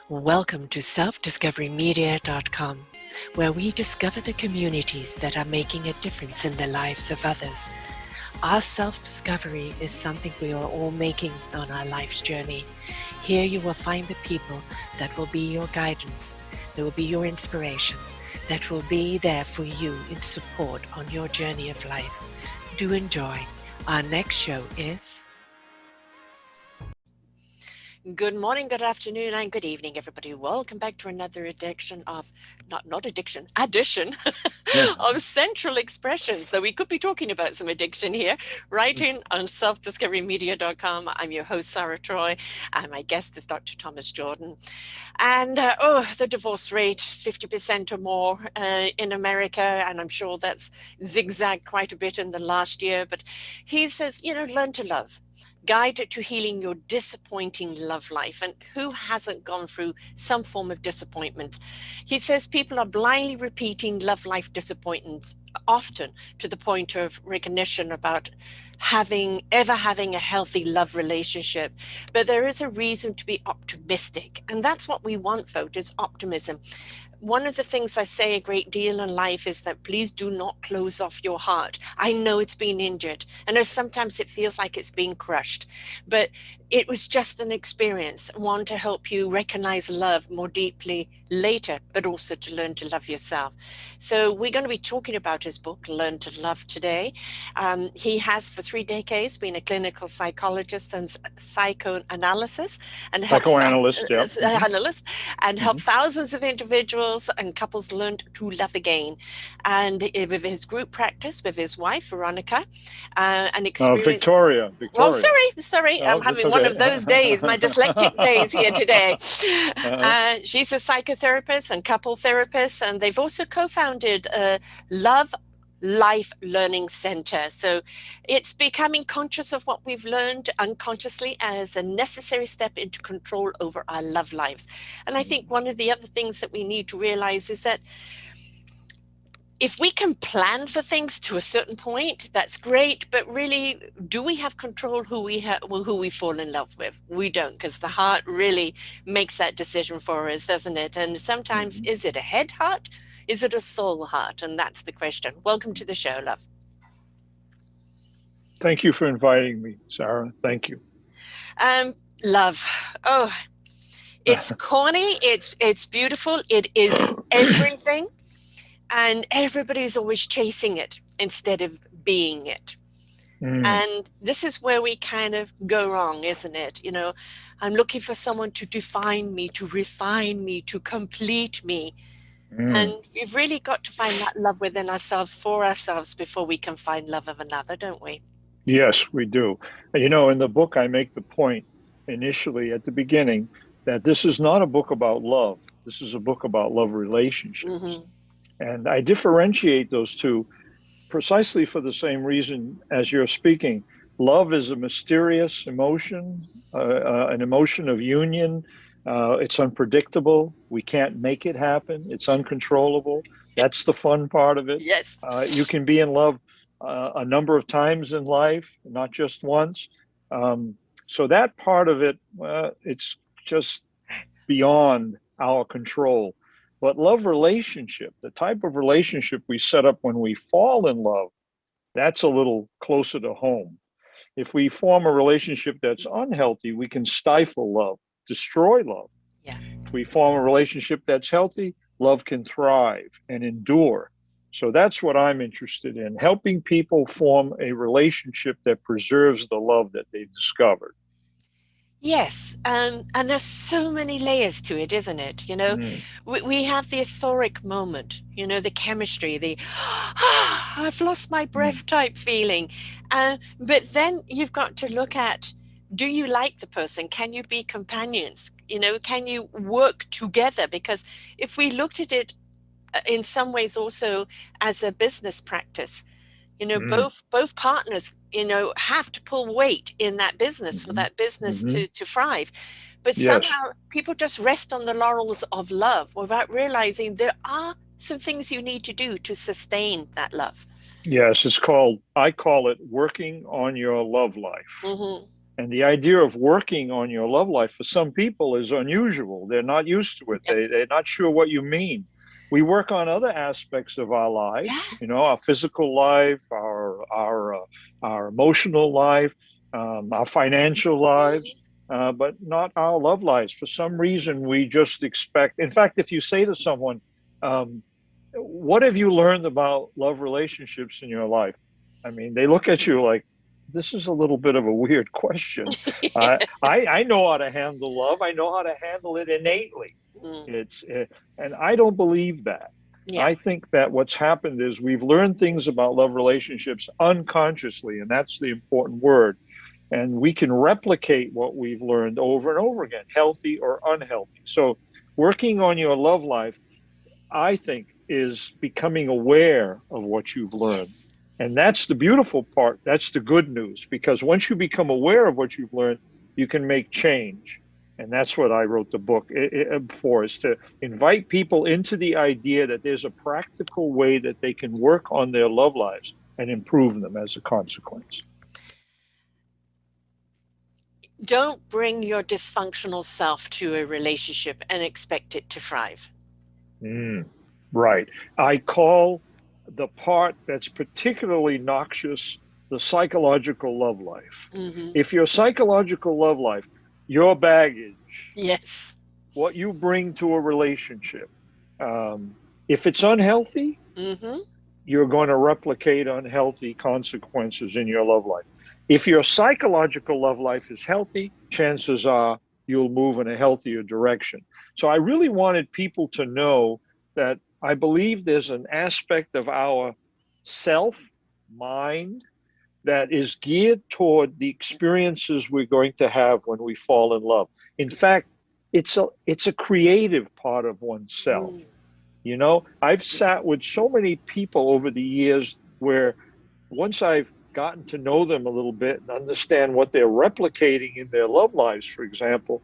Welcome to selfdiscoverymedia.com, where we discover the communities that are making a difference in the lives of others. Our self-discovery is something we are all making on our life's journey. Here you will find the people that will be your guidance, that will be your inspiration, that will be there for you in support on your journey of life. Do enjoy. Our next show is... Good morning, good afternoon, and good evening, everybody. Welcome back to another edition of, addition of Central Expressions, though we could be talking about some addiction here, right in on selfdiscoverymedia.com. I'm your host, Sarah Troy, and my guest is Dr. Thomas Jordan. And the divorce rate, 50% or more in America, and I'm sure that's zigzagged quite a bit in the last year, but he says, learn to love. Guide to healing your disappointing love life. And who hasn't gone through some form of disappointment? He says people are blindly repeating love life disappointments often to the point of recognition about ever having a healthy love relationship. But there is a reason to be optimistic. And that's what we want, folks, is optimism. One of the things I say a great deal in life is that please do not close off your heart. I know it's been injured. I know sometimes it feels like it's being crushed, but it was just an experience, one to help you recognize love more deeply later, but also to learn to love yourself. So we're going to be talking about his book, Learn to Love, today. He has for 3 decades been a clinical psychologist and psychoanalyst and helped thousands of individuals and couples learn to love again. And with his group practice with his wife, Veronica, and experience... Victoria. Oh, sorry. I'm having one of those days, my dyslexic days here today. She's a psychotherapist and couple therapist, and they've also co-founded Love Life Learning Center. So it's becoming conscious of what we've learned unconsciously as a necessary step into control over our love lives. And I think one of the other things that we need to realize is that if we can plan for things to a certain point, that's great. But really, do we have control who we fall in love with? We don't, because the heart really makes that decision for us, doesn't it? And sometimes, is it a head heart? Is it a soul heart? And that's the question. Welcome to the show, love. Thank you for inviting me, Sarah. Thank you. Love. Oh, it's corny. It's beautiful. It is everything. And everybody's always chasing it instead of being it. And this is where we kind of go wrong, isn't it? I'm looking for someone to define me, to refine me, to complete me. And we've really got to find that love within ourselves for ourselves before we can find love of another, don't we? Yes, we do. In the book, I make the point initially at the beginning that this is not a book about love. This is a book about love relationships. And I differentiate those two precisely for the same reason as you're speaking. Love is a mysterious emotion, an emotion of union. It's unpredictable. We can't make it happen. It's uncontrollable. That's the fun part of it. Yes. You can be in love a number of times in life, not just once. So that part of it, it's just beyond our control. But love relationship, the type of relationship we set up when we fall in love, that's a little closer to home. If we form a relationship that's unhealthy, we can stifle love, destroy love. Yeah. If we form a relationship that's healthy, love can thrive and endure. So that's what I'm interested in, helping people form a relationship that preserves the love that they've discovered. Yes, and there's so many layers to it, isn't it? We have the euphoric moment, the chemistry, the I've lost my breath type feeling. But then you've got to look at, do you like the person? Can you be companions? Can you work together? Because if we looked at it in some ways also as a business practice, both partners, have to pull weight in that business for that business to thrive. But somehow people just rest on the laurels of love without realizing there are some things you need to do to sustain that love. Yes, I call it working on your love life. And the idea of working on your love life for some people is unusual. They're not used to it. They're not sure what you mean. We work on other aspects of our Yeah. lives, our physical life, our emotional life, our financial lives, but not our love lives. For some reason, we just expect. In fact, if you say to someone, um, "What have you learned about love relationships in your life?" I mean, they look at you like, this is a little bit of a weird question. I know how to handle love. I know how to handle it innately. Mm. And I don't believe that. Yeah. I think that what's happened is we've learned things about love relationships unconsciously, and that's the important word. And we can replicate what we've learned over and over again, healthy or unhealthy. So, working on your love life, I think, is becoming aware of what you've learned. Yes. And that's the beautiful part. That's the good news, because once you become aware of what you've learned, you can make change. And that's what I wrote the book for, is to invite people into the idea that there's a practical way that they can work on their love lives and improve them as a consequence. Don't bring your dysfunctional self to a relationship and expect it to thrive. Mm, right. I call the part that's particularly noxious the psychological love life. Mm-hmm. If your psychological love life, your baggage, Yes. what you bring to a relationship, um, if it's unhealthy, Mm-hmm. you're going to replicate unhealthy consequences in your love life. If your psychological love life is healthy, chances are you'll move in a healthier direction. So I really wanted people to know that I believe there's an aspect of our self, mind, that is geared toward the experiences we're going to have when we fall in love. In fact, it's a creative part of oneself. Mm. I've sat with so many people over the years where once I've gotten to know them a little bit and understand what they're replicating in their love lives, for example,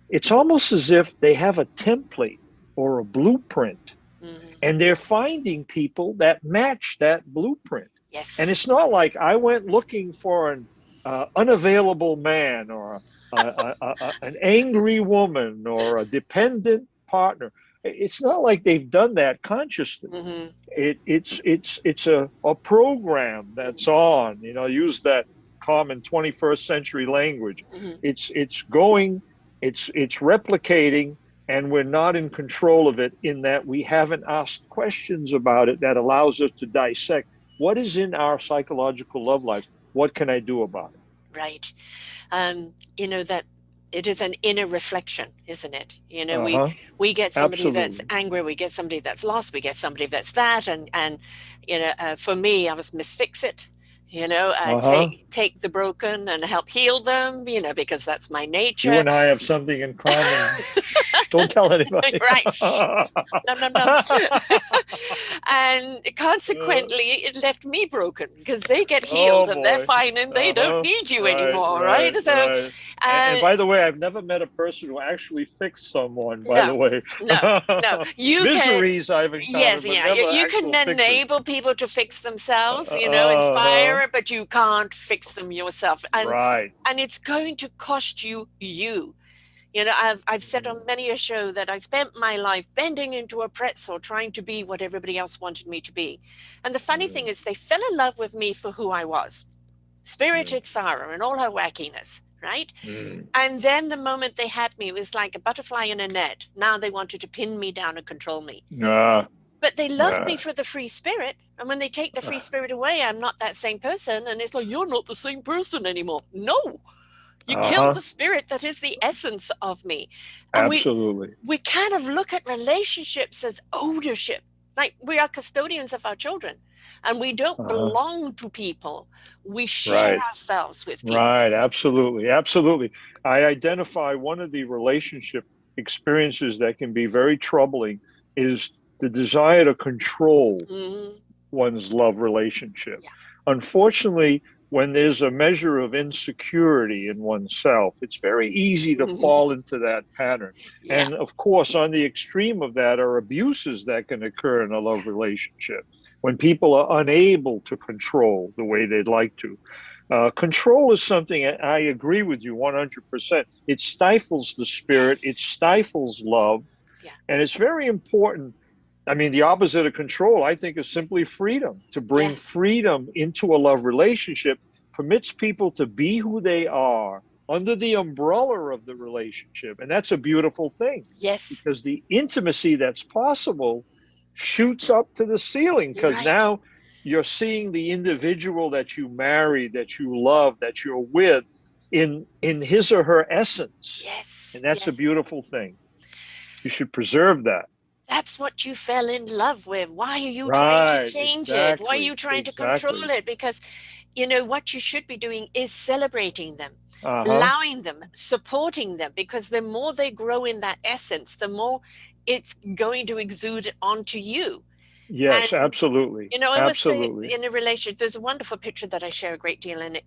it's almost as if they have a template or a blueprint, Mm-hmm. and they're finding people that match that blueprint. And Yes. it's not like I went looking for an unavailable man, or an angry woman, or a dependent partner. It's not like they've done that consciously. Mm-hmm. It's a program that's on. Use that common 21st century language. Mm-hmm. It's going, it's replicating, and we're not in control of it, in that we haven't asked questions about it that allows us to dissect what is in our psychological love lives. What can I do about it? Right. That it is an inner reflection, isn't it? Uh-huh. We get somebody that's Absolutely. angry, we get somebody that's lost, we get somebody that's that, and for me, I was Miss Fix It. Uh-huh. Take the broken and help heal them. Because that's my You nature. and I have something in common. Shh, don't tell anybody. Right. Shh. Num, num, num. And consequently, it left me broken because they get healed Oh and they're boy. fine and they don't Uh-huh. need you Right, anymore, right, right? So, right. And uh, by the way, I've never met a person who actually fixed someone, by no, the way. no. You can, Miseries I've yes, encountered, but yeah. never You can actual fixes. enable people to fix themselves, Uh-huh. inspire, but you can't fix them yourself. Right. And it's going to cost you. I've said on many a show that I spent my life bending into a pretzel trying to be what everybody else wanted me to be. And the funny thing Mm, is they fell in love with me for who I was. mm, Spirited Sarah and all her wackiness, right? mm. And then the moment they had me, it was like a butterfly in a net. Now they wanted to pin me down and control me. Ah, But they loved me ah, for the free spirit. And when they take the free spirit away, I'm not that same person. And it's like, you're not the same person anymore. No, you killed uh-huh. the spirit that is the essence of me. And Absolutely. we kind of look at relationships as ownership. Like we are custodians of our children and we don't Uh-huh. belong to people. We share Right. ourselves with people. Right. Absolutely. Absolutely. I identify one of the relationship experiences that can be very troubling is the desire to control Mm-hmm. one's love relationship. Yeah. Unfortunately, when there's a measure of insecurity in oneself, it's very easy to fall into that pattern. Yeah. And of course, on the extreme of that are abuses that can occur in a love relationship when people are unable to control the way they'd like to. Control is something I agree with you 100%. It stifles the spirit, it Yes. stifles love, Yeah. and it's very important. I mean, the opposite of control, I think, is simply freedom. To Yeah. bring freedom into a love relationship permits people to be who they are under the umbrella of the relationship. And that's a beautiful thing Yes. because the intimacy that's possible shoots up to the ceiling You're because right. now you're seeing the individual that you marry, that you love, that you're with in his or her essence. Yes. And that's a Yes. beautiful thing. You should preserve that. That's what you fell in love with. Why are you trying to Right, change it? Why are exactly, you trying to control exactly. it? Because, what you should be doing is celebrating them, Uh-huh. allowing them, supporting them, because the more they grow in that essence, the more it's going to exude onto you. Yes, And, absolutely. I always say Absolutely. in a relationship, there's a wonderful picture that I share a great deal, and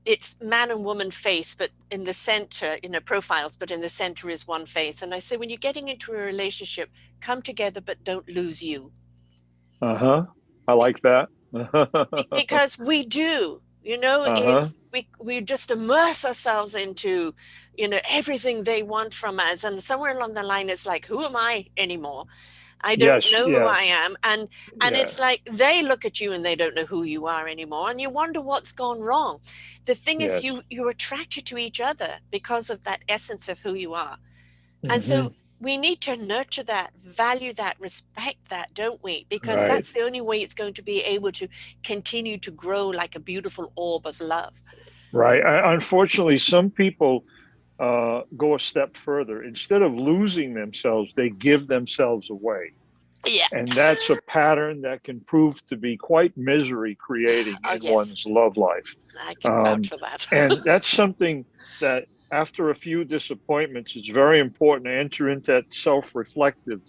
it's man and woman face, but in the center, profiles, but in the center is one face. And I say, when you're getting into a relationship, come together, but don't lose you. Uh-huh. I like that. Because we do, Uh-huh. we just immerse ourselves into, everything they want from us. And somewhere along the line, it's like, who am I anymore? I don't Yes, know who I yes, am. And yes. it's like they look at you and they don't know who you are anymore. And you wonder what's gone wrong. The thing is, Yes. you're attracted to each other because of that essence of who you are. And Hmm. so we need to nurture that, value that, respect that, don't we? Because Right. that's the only way it's going to be able to continue to grow like a beautiful orb of love. Right. Unfortunately, some people go a step further. Instead of losing themselves, they give themselves away. Yeah. And that's a pattern that can prove to be quite misery creating Oh, in yes. one's love life. I can vouch Um, for that. and that's something that after a few disappointments, it's very important to enter into that self reflective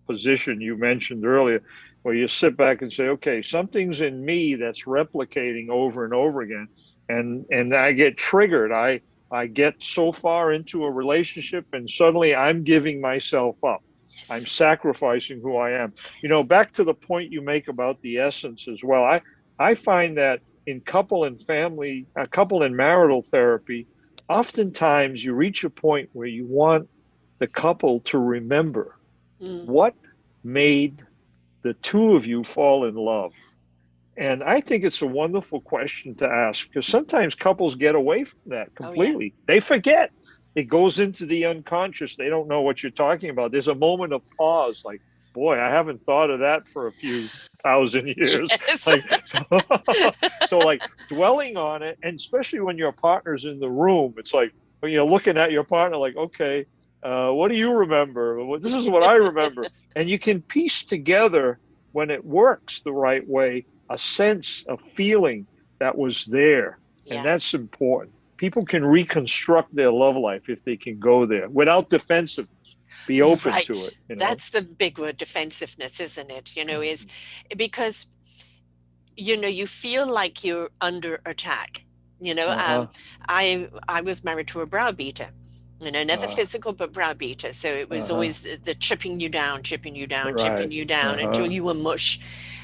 position you mentioned earlier, where you sit back and say, okay, something's in me that's replicating over and over again. And I get triggered. I get so far into a relationship and suddenly I'm giving myself up. I'm Yes. sacrificing who I am. Yes. Back to the point you make about the essence as well. I find that in couple and family, a couple and marital therapy, oftentimes you reach a point where you want the couple to remember Mm. what made the two of you fall in love. And I think it's a wonderful question to ask because sometimes couples get away from that Oh, yeah. completely. They forget. It goes into the unconscious. They don't know what you're talking about. There's a moment of pause, like, boy, I haven't thought of that for a few thousand years. Yes. Like, so like dwelling on it, and especially when your partner's in the room, it's like when you're looking at your partner, like, okay, what do you remember? Well, this is what I remember. And you can piece together when it works the right way a sense, a feeling that was there. And Yeah. that's important. People can reconstruct their love life if they can go there without defensiveness. Be open to Right. it. That's the big word, defensiveness, isn't it? Is because, you feel like you're under attack. You know, um, Uh-huh. I was married to a browbeater, never Uh, physical, but browbeater. So it was uh-huh. always the chipping you down, chipping you down, chipping Right. you down until Uh-huh. you were mush.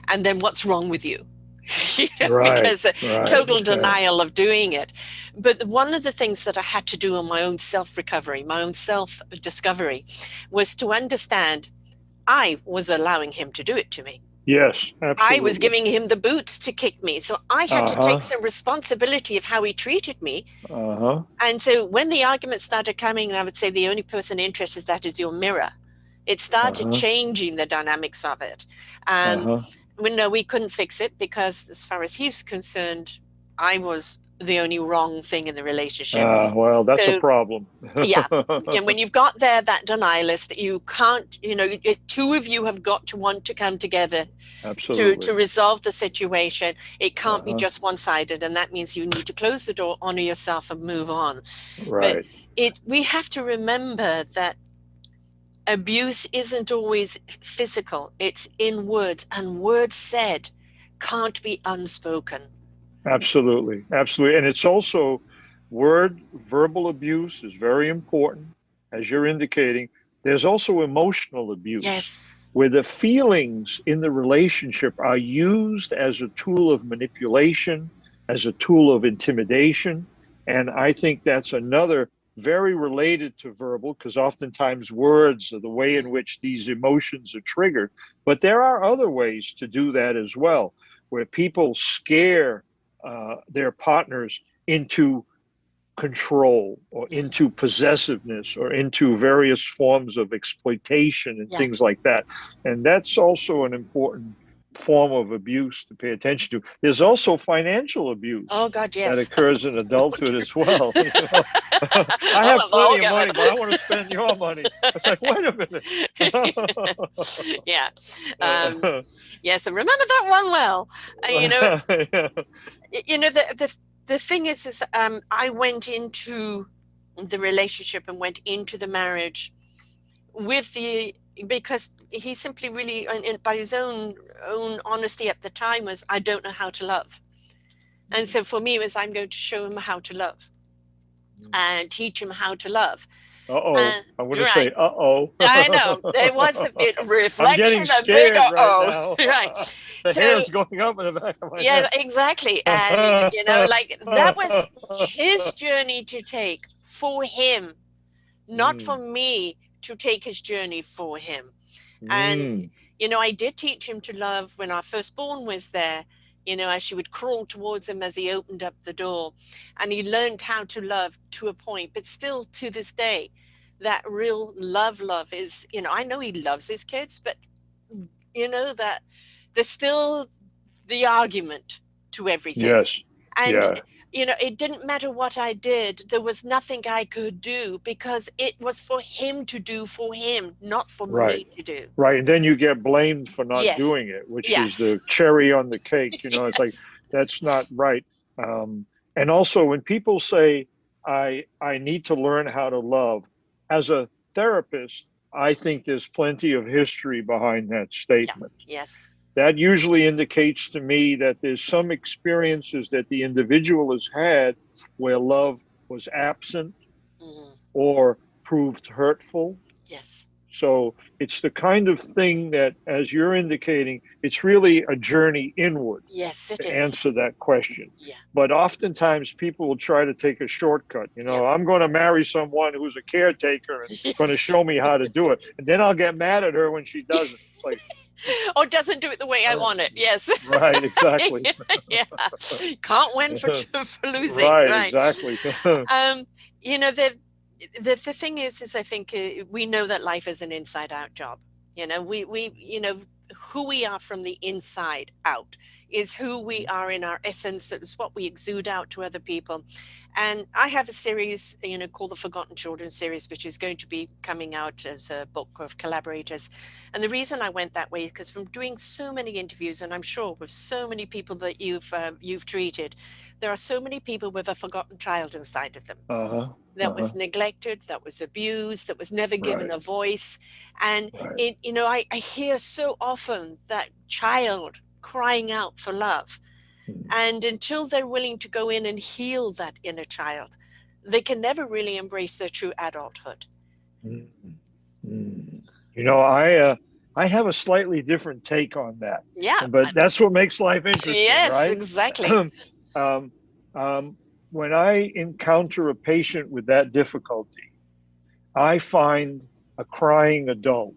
And then what's wrong with you? Right. Because Right. total Yeah. denial of doing it. But one of the things that I had to do on my own self recovery, my own self discovery, was to understand I was allowing him to do it to me. Yes, I was absolutely. giving him the boots to kick me. So I had to take Uh-huh. some responsibility of how he treated me. Uh-huh. And so when the arguments started coming, and I would say the only person interested in that is your mirror, it started Uh-huh. changing the dynamics of it. Um, Uh-huh. we couldn't fix it because, as far as he's concerned, I was the only wrong thing in the relationship. Well, that's a So problem. yeah, and when you've got there that denialist, you can't, two of you have got to want to come together to Absolutely. resolve the situation. It can't be Uh-huh. just one-sided, and that means you need to close the door, honor yourself, and move on. But Right. we have to remember that abuse isn't always physical, it's in words, and words said can't be unspoken. Absolutely. Absolutely. And it's also verbal abuse is very important, as you're indicating. There's also emotional abuse, Yes. where the feelings in the relationship are used as a tool of manipulation, as a tool of intimidation. And I think that's another very related to verbal, because oftentimes words are the way in which these emotions are triggered. But there are other ways to do that as well, where people scare their partners into control or into possessiveness or into various forms of exploitation and things like that. And that's also an important form of abuse to pay attention to. There's also financial abuse Oh God, that yes. occurs in adulthood as well. You know, I have plenty of money, but I want to spend your money. It's like, wait a minute. Yeah. Yes, and remember that one well. You know, the thing is I went into the relationship and went into the marriage with because he simply really, by his own honesty at the time, was, I don't know how to love. And so for me, it was, I'm going to show him how to love and teach him how to love. I'm going to say, I know. There was a bit of reflection, I'm getting scared a big right now. Right. The hair's going up in the back of my yeah, neck. exactly. And, like, that was his journey to take for him, not for me to take his journey for him. And, I did teach him to love when our firstborn was there, as she would crawl towards him as he opened up the door. And he learned how to love to a point. But still, to this day, that real love is, I know he loves his kids, but, that there's still the argument to everything. Yes. And, it didn't matter what I did. There was nothing I could do because it was for him to do for him, not for me to do. Right. And then you get blamed for not doing it, which is the cherry on the cake. It's like, that's not right. And also when people say, I need to learn how to love, as a therapist, I think there's plenty of history behind that statement. Yes. That usually indicates to me that there's some experiences that the individual has had where love was absent or proved hurtful. Yes. So it's the kind of thing that, as you're indicating, it's really a journey inward. Yes, it to is. answer that question. Yeah. But oftentimes people will try to take a shortcut. I'm going to marry someone who's a caretaker and going to show me how to do it. And then I'll get mad at her when she doesn't. It's like, or doesn't do it the way I want it. Yes. Right, exactly. Yeah. Can't win for losing. Right, exactly. The thing is I think we know that life is an inside out job. We who we are from the inside out is who we are in our essence. It's what we exude out to other people. And I have a series, called the Forgotten Children series, which is going to be coming out as a book of collaborators. And the reason I went that way is because from doing so many interviews, and I'm sure with so many people that you've treated, there are so many people with a forgotten child inside of them. That was neglected, that was abused, that was never given a voice. And I hear so often that child crying out for love. And until they're willing to go in and heal that inner child, they can never really embrace their true adulthood. I have a slightly different take on that. Yeah. But that's what makes life interesting, yes, right? Exactly. When I encounter a patient with that difficulty, I find a crying adult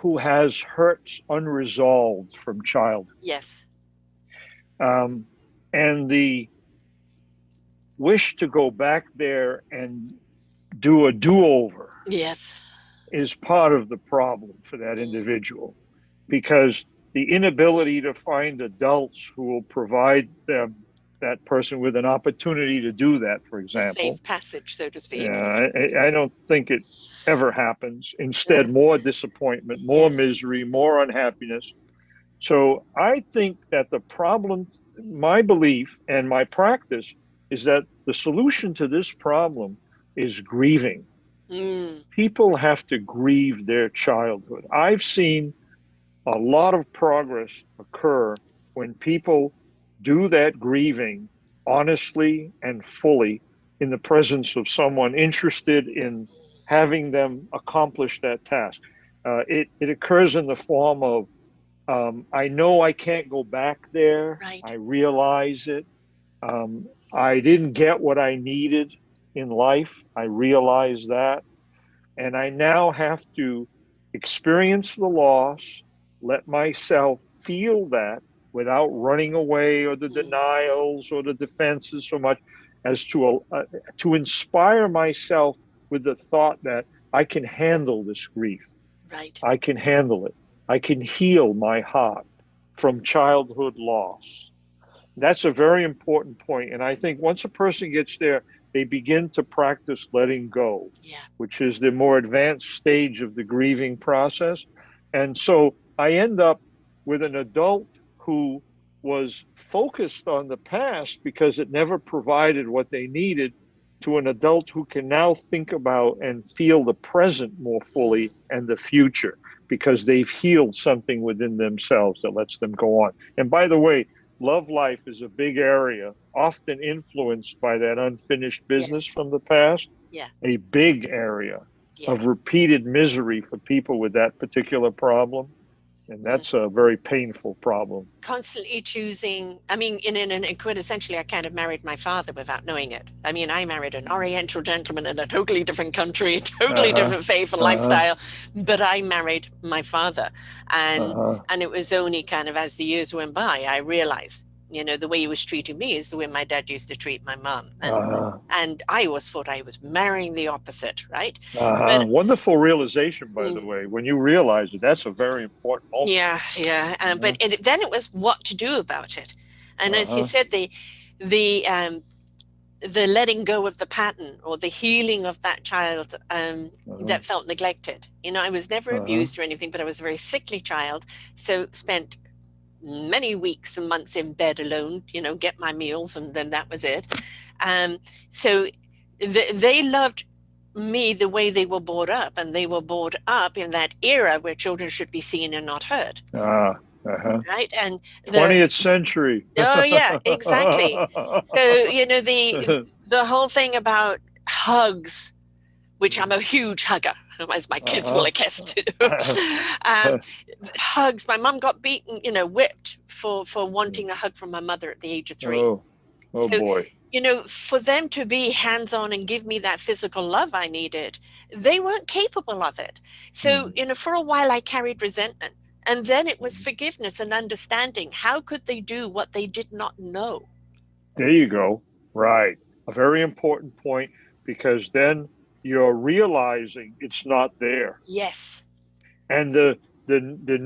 who has hurts unresolved from childhood. Yes. And the wish to go back there and do a do-over is part of the problem for that individual, because the inability to find adults who will provide that person with an opportunity to do that, for example. A safe passage, so to speak. I don't think it ever happens. Instead, more disappointment, more misery, more unhappiness. So I think that the problem, my belief and my practice, is that the solution to this problem is grieving. People have to grieve their childhood. I've seen a lot of progress occur when people do that grieving honestly and fully in the presence of someone interested in having them accomplish that task. It occurs in the form of I know I can't go back there. Right. I realize it. I didn't get what I needed in life. I realize that. And I now have to experience the loss, let myself feel that without running away or the Mm. denials or the defenses so much as to inspire myself with the thought that I can handle this grief. Right. I can handle it. I can heal my heart from childhood loss. That's a very important point. And I think once a person gets there, they begin to practice letting go, Yeah. which is the more advanced stage of the grieving process. And so I end up with an adult who was focused on the past because it never provided what they needed, to an adult who can now think about and feel the present more fully and the future because they've healed something within themselves that lets them go on. And by the way, love life is a big area, often influenced by that unfinished business Yes. from the past, Yeah. a big area Yeah. of repeated misery for people with that particular problem. And Mm. that's a very painful problem. Constantly choosing. I mean, in quintessentially, I kind of married my father without knowing it. I mean, I married an Oriental gentleman in a totally different country, totally Uh-huh. different faith and Uh-huh. lifestyle, but I married my father, and Uh-huh. and it was only kind of as the years went by, I realized, the way he was treating me is the way my dad used to treat my mom, Uh-huh. and I always thought I was marrying the opposite, right? Uh-huh. But Wonderful realization, by the mm, way. When you realize it, that's a very important moment. yeah, yeah, but then it was what to do about it, and as you Uh-huh. said, the the letting go of the pattern or the healing of that child Uh-huh. that felt neglected. I was never Uh-huh. abused or anything, but I was a very sickly child, so spent many weeks and months in bed alone. Get my meals, and then that was it. Um, so they loved me the way they were brought up, and they were brought up in that era where children should be seen and not heard, Uh-huh. Uh-huh. right? And the 20th century. oh yeah, exactly. So the whole thing about hugs, which I'm a huge hugger, as my kids will Uh-huh. attest to. um, Hugs. My mum got beaten, whipped for wanting a hug from my mother at the age of 3. Oh, oh So, boy. for them to be hands-on and give me that physical love I needed, they weren't capable of it. So, Mm. for a while I carried resentment. And then it was forgiveness and understanding. How could they do what they did not know? There you go. Right. A very important point because then you're realizing it's not there. Yes. And the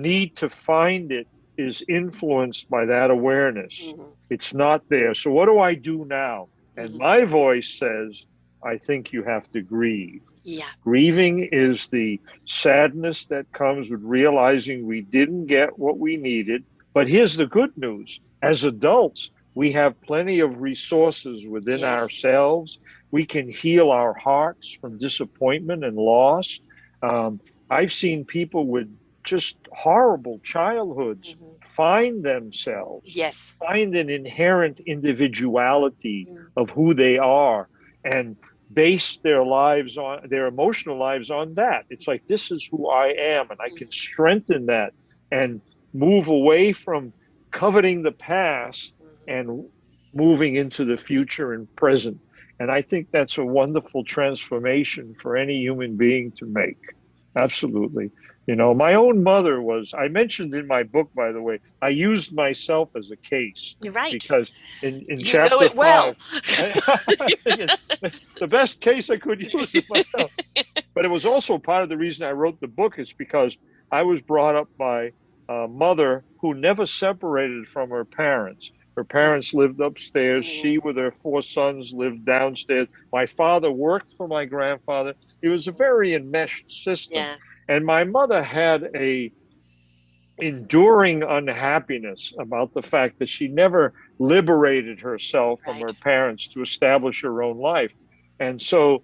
need to find it is influenced by that awareness. Hmm. It's not there. So what do I do now? And Hmm. my voice says, I think you have to grieve. Yeah. Grieving is the sadness that comes with realizing we didn't get what we needed. But here's the good news. As adults, we have plenty of resources within Yes. ourselves. We can heal our hearts from disappointment and loss. Um, I've seen people with just horrible childhoods Hmm. find themselves, Yes. find an inherent individuality Mm. of who they are, and base their lives on their emotional lives on that. It's like, this is who I am, and I can Mm. strengthen that and move away from coveting the past Mhm. and moving into the future and present. And I think that's a wonderful transformation for any human being to make. Absolutely. My own mother was, I mentioned in my book, by the way, I used myself as a case You're right. because in You know chapter it well. 5, I think it's the best case I could use of myself. But it was also part of the reason I wrote the book is because I was brought up by a mother who never separated from her parents. Her parents lived upstairs. She, Mm. with her 4 sons, lived downstairs. My father worked for my grandfather. It was a very enmeshed system. Yeah. And my mother had a enduring unhappiness about the fact that she never liberated herself from Right. her parents to establish her own life. And so,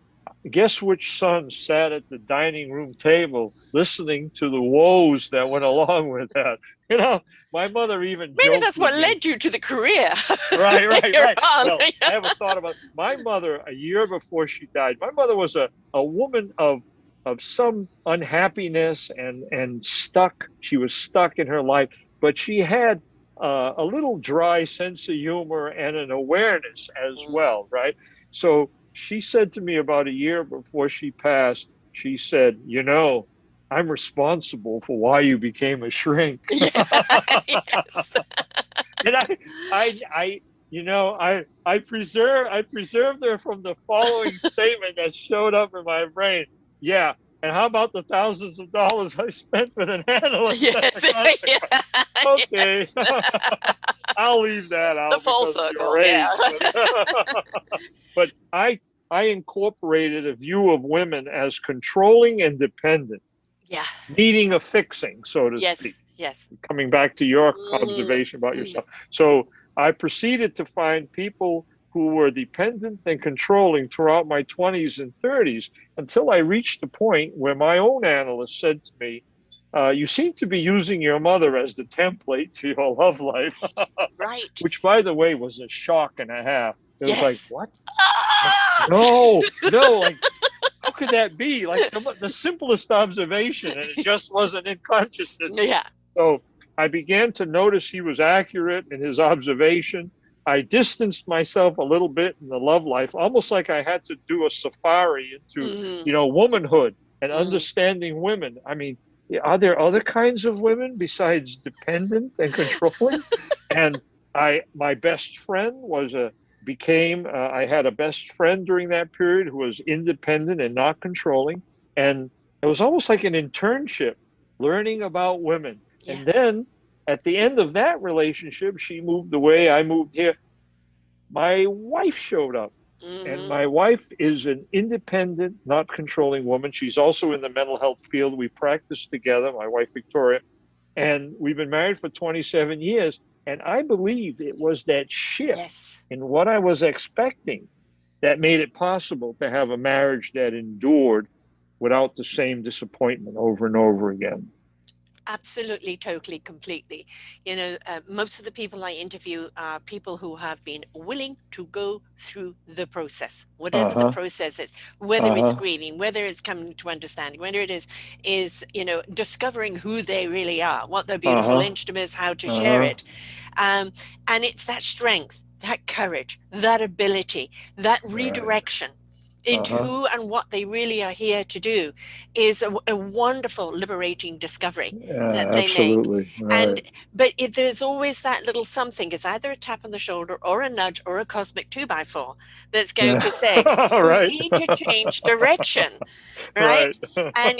guess which son sat at the dining room table listening to the woes that went along with that? My mother even Maybe joked that's with what me. led you to the career Right, right, you're right. on. Well, I have a thought about my mother a year before she died. My mother was a woman of some unhappiness and stuck. She was stuck in her life. but she had a little dry sense of humor and an awareness as well, right? So she said to me about a year before she passed, she said, you know, I'm responsible for why you became a shrink. Yeah. Yes. And I, you know, I preserved her from the following statement that showed up in my brain. Yeah. And how about the thousands of dollars I spent with an analyst as a Yes. consequence? Yeah. Okay. Yes. I'll leave that The out full because of circle. your Yeah. age. But I incorporated a view of women as controlling and dependent, Yeah. needing a fixing, so to speak. Yes. Yes. Coming back to your Mm-hmm. observation about Mm-hmm. yourself. So I proceeded to find people who were dependent and controlling throughout my 20s and 30s until I reached the point where my own analyst said to me, you seem to be using your mother as the template to your love life, Right. Right. which, by the way, was a shock and a half. It was like, Yes. what? Like, Ah! no, like, how could that be? Like the simplest observation, and it just wasn't in consciousness. Yeah. So I began to notice he was accurate in his observation. I distanced myself a little bit in the love life, almost like I had to do a safari into, Mm-hmm. you know, womanhood and Mm-hmm. understanding women. I mean, are there other kinds of women besides dependent and controlling? And my best friend was a became I had a best friend during that period who was independent and not controlling, and it was almost like an internship, learning about women. Yeah. And then at the end of that relationship, she moved away, I moved here. My wife showed up, and Mm-hmm. my wife is an independent, not controlling woman. She's also in the mental health field. We practice together, my wife Victoria, and we've been married for 27 years. And I believe it was that shift Yes. in what I was expecting that made it possible to have a marriage that endured without the same disappointment over and over again. Absolutely, totally, completely. Most of the people I interview are people who have been willing to go through the process, Uh whatever the huh. process is, whether Uh it's huh. grieving, whether it's coming to understanding, whether it is discovering who they really are, what their Uh beautiful huh. instrument is, how to Uh share huh. it, and it's that strength, that courage, that ability, that Right. redirection Uh into huh. who and what they really are here to do is a wonderful liberating discovery that Yeah, they make. absolutely. And Right. but if there's always that little something, it's either a tap on the shoulder or a nudge or a cosmic 2x4 that's going Yeah. to say you Right. need to change direction, right? Right. And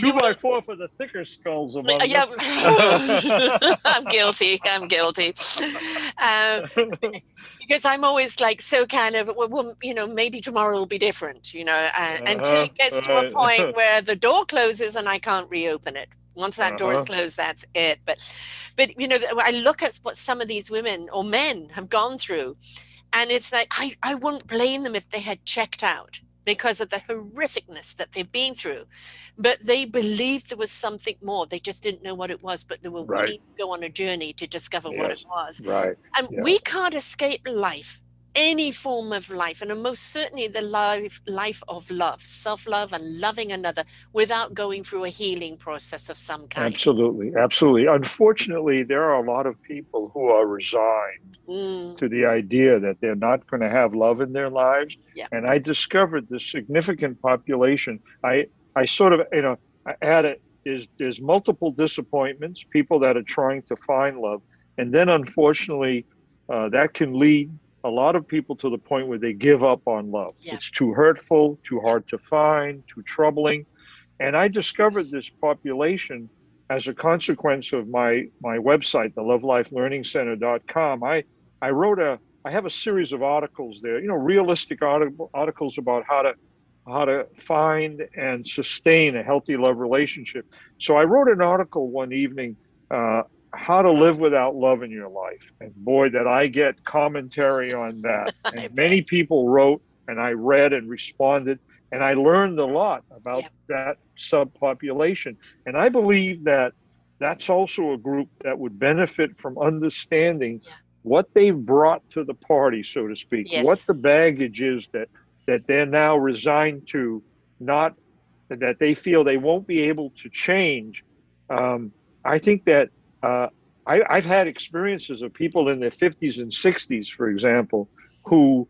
Two you by will. four for the thicker skulls among Yeah. us. I'm guilty. I'm guilty. um, because I'm always like so kind of well, maybe tomorrow will be different, until Uh-huh. it gets to a point Right. where the door closes and I can't reopen it. Once that door is Uh-huh. closed, that's it. But I look at what some of these women or men have gone through, and it's like I wouldn't blame them if they had checked out because of the horrificness that they've been through. But they believed there was something more. They just didn't know what it was, but they were Right. willing to go on a journey to discover what it Yes. was. Right. And Yeah. we can't escape life, any form of life, and most certainly the life of love, self-love and loving another without going through a healing process of some kind. Absolutely. Absolutely. Unfortunately, there are a lot of people who are resigned Mm, to the idea that they're not going to have love in their lives. yeah. And I discovered this significant population. I sort of, I had it is there's multiple disappointments, people that are trying to find love. And then unfortunately, that can lead a lot of people to the point where they give up on love. Yeah. It's too hurtful, too Yeah. hard to find, too troubling. And I discovered this population as a consequence of my website, the lovelifelearningcenter.com. I wrote I have a series of articles there, realistic articles about how to find and sustain a healthy love relationship. So I wrote an article one evening, how to live without love in your life. And boy, did I get commentary on that. I And bet. many people wrote, and I read and responded, and I learned a lot about Yeah. that subpopulation. And I believe that that's also a group that would benefit from understanding Yeah. what they've brought to the party, so to speak, what Yes. the baggage is that they're now resigned to, not that they feel they won't be able to change. I think that uh, I've had experiences of people in their 50s and 60s, for example, who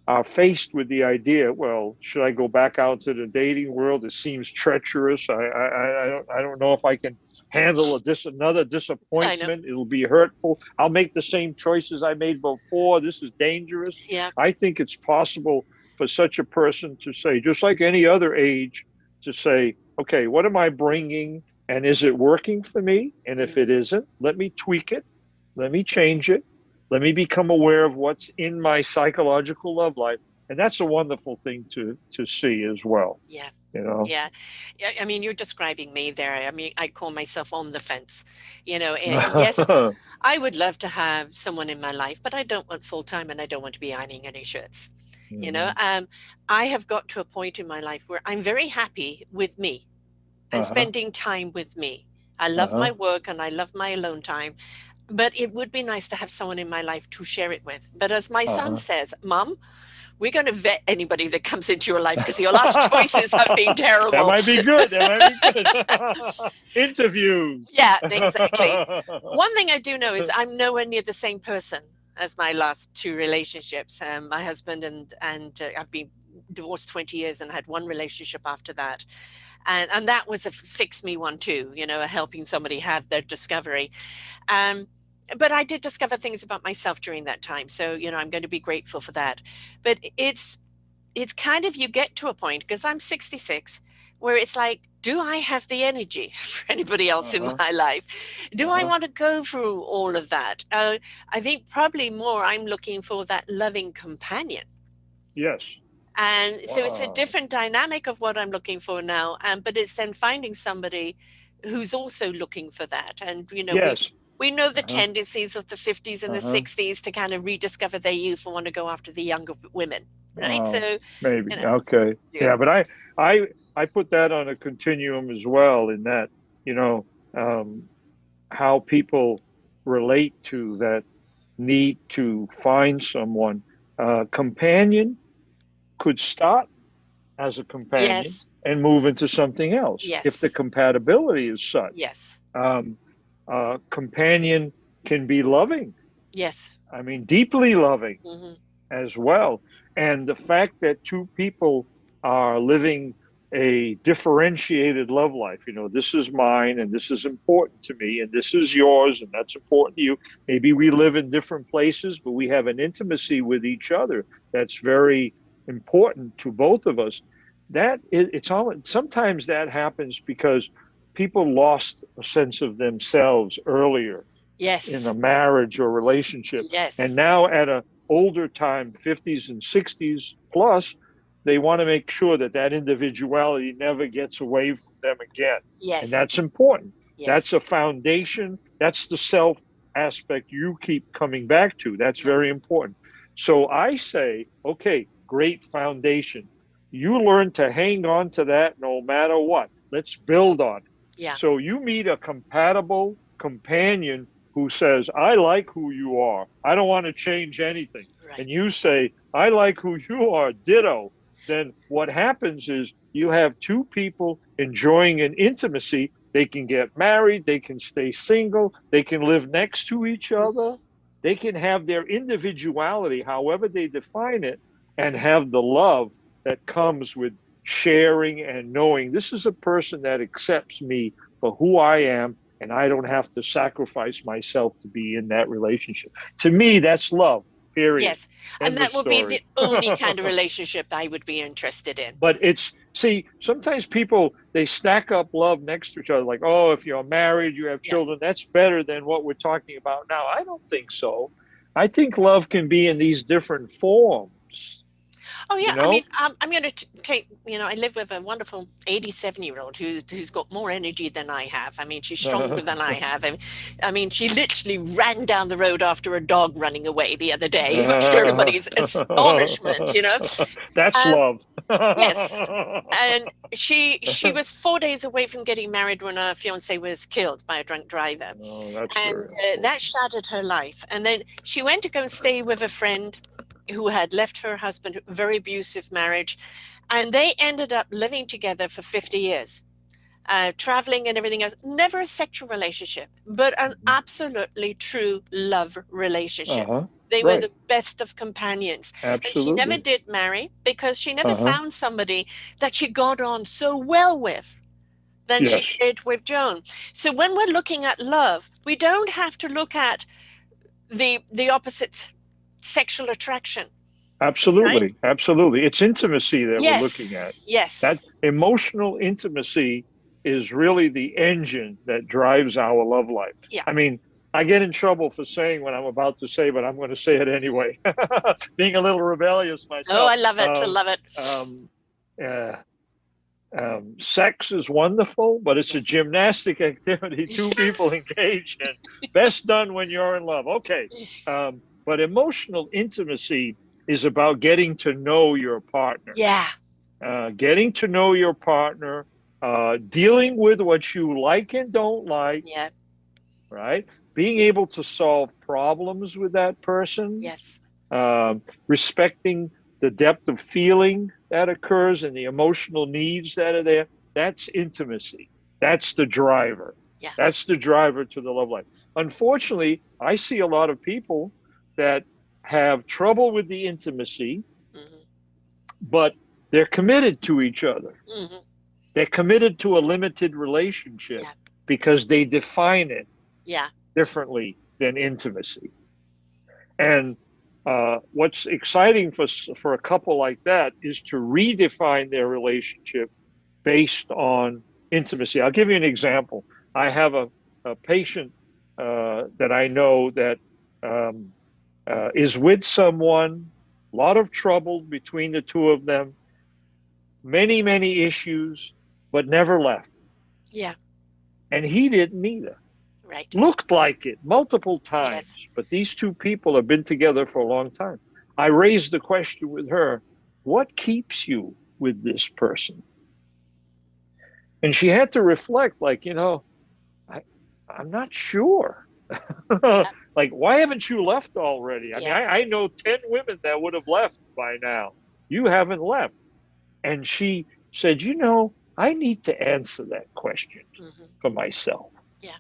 are faced with the idea, well, should I go back out to the dating world? It seems treacherous. I don't know if I can handle another I know. disappointment. It'll be hurtful. I'll make the same choices I made before. This is dangerous. Yeah. I think it's possible for such a person to say, just like any other age, to say, okay, what am I bringing? And is it working for me? And if it isn't, let me tweak it. Let me change it. Let me become aware of what's in my psychological love life. And that's a wonderful thing to see as well, Yeah. you know. Yeah. I mean, you're describing me there. I mean, I call myself on the fence. Yes, I would love to have someone in my life, but I don't want full time and I don't want to be ironing any shirts. You know, Mhm. um, I have got to a point in my life where I'm very happy with me and Uh-huh. spending time with me. I love my Uh-huh. work and I love my alone time, but it would be nice to have someone in my life to share it with. But as my son Uh-huh. says, Mom, we're going to vet anybody that comes into your life because your last choices have been That terrible. might be good. That might be good. Interviews. Yeah, exactly. One thing I do know is I'm nowhere near the same person as my last two relationships. My husband and I've been divorced 20 years and had one relationship after that. And that was a fix me one too, helping somebody have their discovery. Um, but I did discover things about myself during that time. So, I'm going to be grateful for that. But it's kind of, you get to a point, because I'm 66, where it's like, do I have the energy for anybody else in Uh-huh. my life? Do I Uh-huh. want to go through all of that? I think probably more I'm looking for that loving companion. Yes. And so it's a Wow. different dynamic of what I'm looking for now. But it's then finding somebody who's also looking for that. And, Yes. we know the Uh-huh. tendencies of the 50s and the Uh-huh. 60s to kind of rediscover their youth and want to go after the younger women, right? Oh, So, maybe. you know, Okay. yeah. Yeah, but I I put that on a continuum as well, in that, you know, um, how people relate to that need to find someone. Companion could start as a companion Yes. and move into something else if the Yes. compatibility is such. Yes. Um, Companion can be loving. Yes. I mean, deeply loving Hmm. as well. And the fact that two people are living a differentiated love life, this is mine and this is important to me, and this is yours and that's important to you. Maybe we live in different places, but we have an intimacy with each other that's very important to both of us. It's all, sometimes that happens because people lost a sense of themselves earlier in a Yes. marriage or relationship. And Yes. now at a older time, 50s and 60s plus, they want to make sure that that individuality never gets away from them again. And Yes. that's important. Yes. That's a foundation. That's the self aspect you keep coming back to. That's Yeah. very important. So I say, okay, great foundation. You learn to hang on to that no matter what. Let's build on it. Yeah. So you meet a compatible companion who says, I like who you are. I don't want to change anything. Right. And you say, I like who you are, ditto. Then what happens is you have two people enjoying an intimacy. They can get married, they can stay single, they can live next to each other, Hmm. they can have their individuality, however they define it, and have the love that comes with sharing and knowing this is a person that accepts me for who I am, and I don't have to sacrifice myself to be in that relationship. To me, that's love, period. Yes. And End of that would be the story. only kind of relationship I would be interested in. But see, sometimes people, they stack up love next to each other, like, oh, if you're married, you have Yeah. children, that's better than what we're talking about now. I don't think so. I think love can be in these different forms, Oh you yeah, I know? mean, I'm going to take. I live with a wonderful 87-year-old who's got more energy than I have. I mean, she's stronger than I have. I mean, she literally ran down the road after a dog running away the other day, much to everybody's astonishment. That's Um, love. yes, and she was 4 days away from getting married when her fiance was killed by a drunk driver, Oh, that's and very that unfortunate. shattered her life. And then she went to go and stay with a friend who had left her husband, very abusive marriage, and they ended up living together for 50 years. traveling and everything else. Never a sexual relationship, but an absolutely true love relationship. They were Right. the best of companions. And she never Absolutely. did marry because she never found somebody that she got on so well with than Yes. she did with Joan. So when we're looking at love, we don't have to look at the opposite sexual attraction, right? Absolutely. Absolutely. It's intimacy that we're Yes, looking at. That yes, emotional intimacy is really the engine that drives our love life. yeah. I mean, I get in trouble for saying what I'm about to say, but I'm going to say it anyway. Being a little rebellious Oh, myself. I love it. I love it. Um, uh, Sex is wonderful, but it's a Yes. gymnastic activity two people Yes. engage in. Best done when you're in love. Okay. But emotional intimacy is about getting to know your partner, Yeah. getting to know your partner, dealing with what you like and don't like, Yeah. right? Being able to solve problems with that person, Yes. respecting the depth of feeling that occurs and the emotional needs that are there. That's intimacy. That's the driver. Yeah. That's the driver to the love life. Unfortunately, I see a lot of people that have trouble with the intimacy, Hmm. but they're committed to each other. Hmm. They're committed to a limited relationship Yeah. because they define it Yeah. differently than intimacy. And what's exciting for a couple like that is to redefine their relationship based on intimacy. I'll give you an example. I have a patient that I know that um, is with someone, a lot of trouble between the two of them, many issues, but never left. Yeah. And he didn't either. Right. Looked like it multiple times, Yes. but these two people have been together for a long time. I raised the question with her, what keeps you with this person? And she had to reflect, like, I, I'm not sure. Yeah. Like, why haven't you left already? I mean, Yeah. I know 10 women that would have left by now. You haven't left. And she said, I need to answer that question Hmm. for myself, Yeah.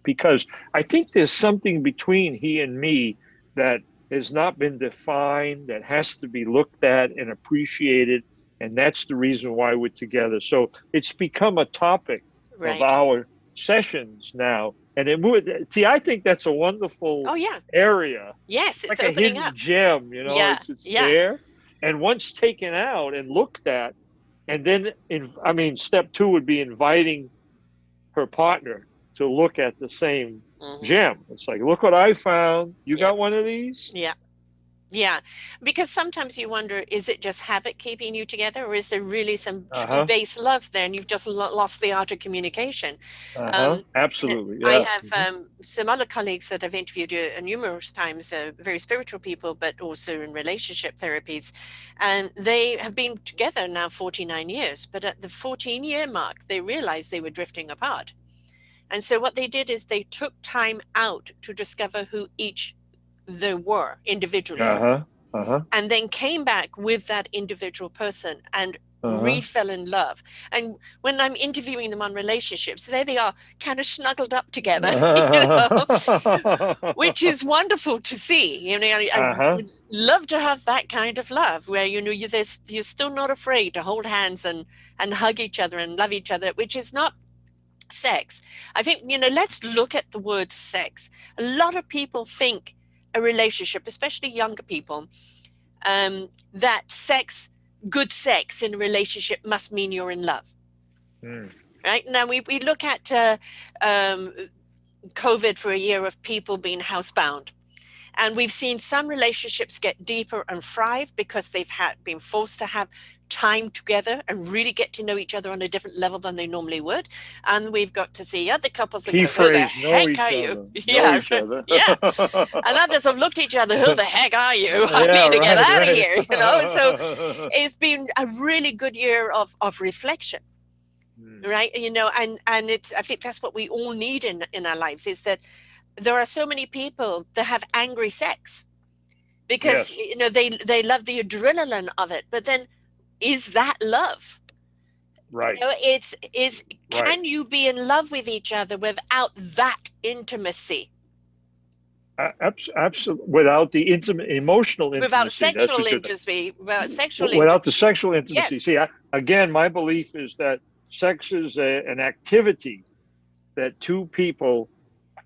because I think there's something between he and me that has not been defined, that has to be looked at and appreciated. And that's the reason why we're together. So it's become a topic of Right. our sessions now. And it would see, I think that's a wonderful Oh, yeah. area, Yes. It's like a opening hidden up. gem, Yeah. it's Yeah. there. And once taken out and looked at, and then I mean, step two would be inviting her partner to look at the same Hmm. gem. It's like, look what I found. You Yeah. got one of these? Yeah. Yeah, because sometimes you wonder, is it just habit keeping you together, or is there really some Uh true huh. base love there, and you've just lost the art of communication? Uh huh. Um, Absolutely. I Yeah. have some other colleagues that I've interviewed numerous times, very spiritual people, but also in relationship therapies, and they have been together now 49 years. But at the 14-year mark, they realized they were drifting apart. And so what they did is they took time out to discover who each they were individually Uh huh. Uh huh. and then came back with that individual person and Uh re-fell in love. And when I'm interviewing them on relationships, there they are, kind of snuggled up together, huh. which is wonderful to see. I Uh huh. would love to have that kind of love where you're still not afraid to hold hands and hug each other and love each other, which is not sex. I think, let's look at the word sex. A lot of people think a relationship, especially younger people, that good sex in a relationship must mean you're in love. Mm. Right now, we look at um, COVID for a year of people being housebound. And we've seen some relationships get deeper and thrive because they've been forced to have time together and really get to know each other on a different level than they normally would. And we've got to see other couples that Key go, who the phrase: know heck each are you? other. Know Yeah, each other. yeah. And others have looked at each other, who the heck are you? I Yeah. need to get Right. out of Right. here, So it's been a really good year of reflection. Mm. Right. And I think that's what we all need in our lives, is that there are so many people that have angry sex because Yes. they love the adrenaline of it, but then is that love? Right. It's Right. can you be in love with each other without that intimacy? Absolutely. Without the emotional Without intimacy, that's sexual what you're. intimacy, without sexual Without the intimacy. sexual intimacy. Yes. See, again, my belief is that sex is an activity that two people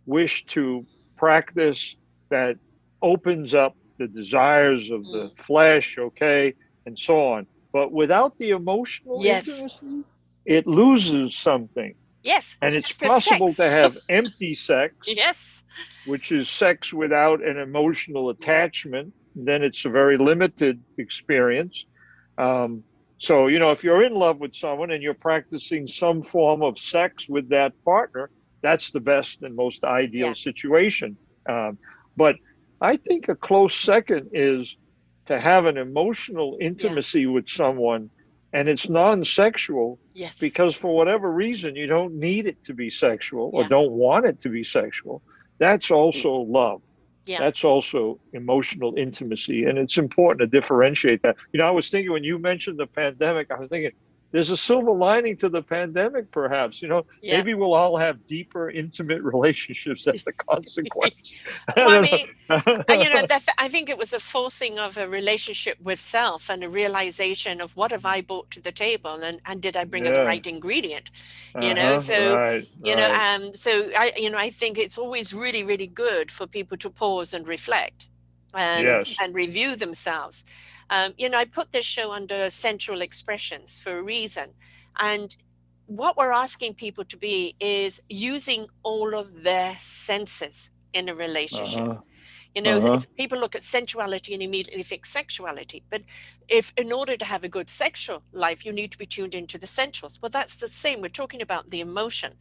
wish to practice, that opens up the desires of the Mm. flesh, okay, and so on. But without the emotional Yes. intimacy, it loses something. Yes. And It's it's just a possible sex. to have empty sex, Yes. which is sex without an emotional Mm. attachment. Then it's a very limited experience. Um, so, if you're in love with someone and you're practicing some form of sex with that partner, that's the best and most ideal Yeah. situation. But I think a close second is to have an emotional Yeah. intimacy with someone, and it's non sexual Yes. because for whatever reason you don't need it to be sexual or Yeah. don't want it to be sexual. That's also love. Yeah. That's also emotional intimacy. And it's important to differentiate that. I was thinking when you mentioned the pandemic, I was thinking there's a silver lining to the pandemic, perhaps. Yeah. Maybe we'll all have deeper, intimate relationships as a consequence. Well, I mean, I don't know. I think it was a forcing of a relationship with self and a realization of what have I brought to the table, and did I bring in the Yeah. right ingredient? Uh-huh. So Right. Right. I think it's always really, really good for people to pause and reflect Yes. and review themselves. I put this show under sensual expressions for a reason, and what we're asking people to be is using all of their senses in a relationship. Uh-huh. Uh-huh. People look at sensuality and immediately think sexuality. But if in order to have a good sexual life, you need to be tuned into the sensuals. Well, that's the same. We're talking about the emotion,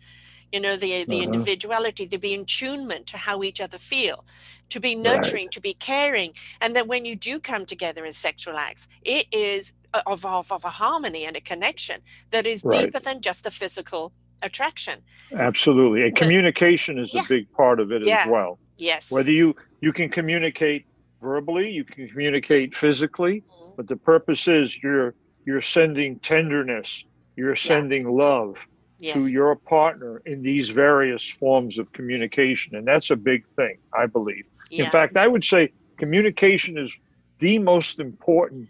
the Uh-huh. individuality, the being attunement to how each other feel, to be Right. nurturing, to be caring. And then when you do come together in sexual acts, it is of a harmony and a connection that is Right. deeper than just a physical attraction. Absolutely. And So, communication is a yeah, big part of it as yeah, well. yes. Whether you can communicate verbally, you can communicate physically, Mhm. but the purpose is you're sending tenderness, you're Yeah, sending love to yes, your partner in these various forms of communication. And that's a big thing, I believe. In yeah, fact, I would say communication is the most important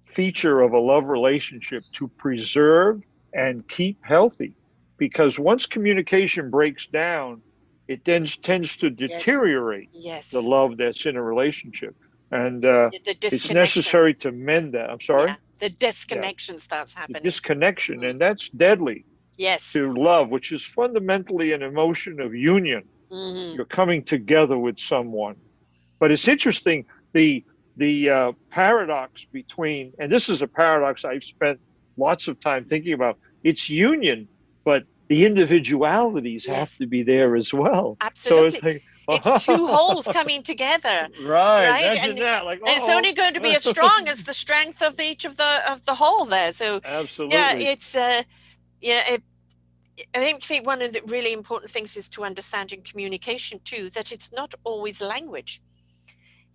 feature of a love relationship to preserve and keep healthy. Because once communication breaks down, it then tends to yes, deteriorate the yes. love that's in a relationship. And The it's disconnection. necessary to mend that. I'm sorry? Yeah, the Yeah, disconnection starts the happening. disconnection. Mm. And that's deadly Yes. to love, which is fundamentally an emotion of union. Hmm. You're coming together with someone. But it's interesting the paradox between, and this is a paradox I've spent lots of time thinking about. It's union, but the individualities have Yes, to be there as well. So it's absolutely. like, It's two wholes coming together, right? right? Imagine that. Like, And it's oh, only going to be as strong as the strength of each of the whole there. So yeah, absolutely. it's yeah. I think one of the really important things is to understand in communication too that it's not always language.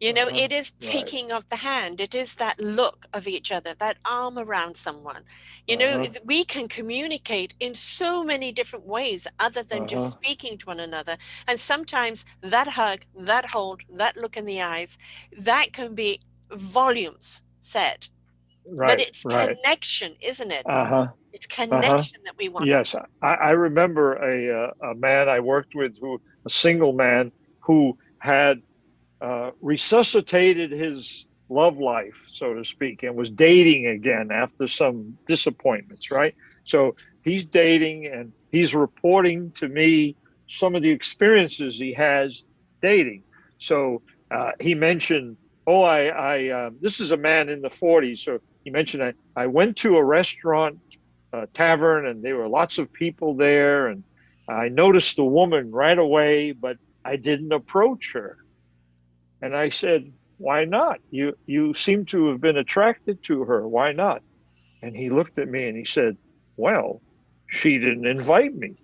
Uh-huh. It is Right. taking of the hand. It is that look of each other, that arm around someone. Uh-huh. We can communicate in so many different ways other than just Uh-huh. speaking to one another. And sometimes that hug, that hold, that look in the eyes, that can be volumes said. But Right. it's Right. connection, isn't it? Uh-huh. It's Uh-huh. connection that we want. Yes, I remember a man I worked with, a single man who had resuscitated his love life, so to speak, and was dating again after some disappointments, right? So he's dating and he's reporting to me some of the experiences he has dating. So he mentioned, oh, this is a man in the 40s. So he mentioned, I went to a restaurant, tavern, and there were lots of people there. And I noticed the woman right away, but I didn't approach her. And I said, why not? You seem to have been attracted to her. Why not? And he looked at me and he said, well, she didn't invite me.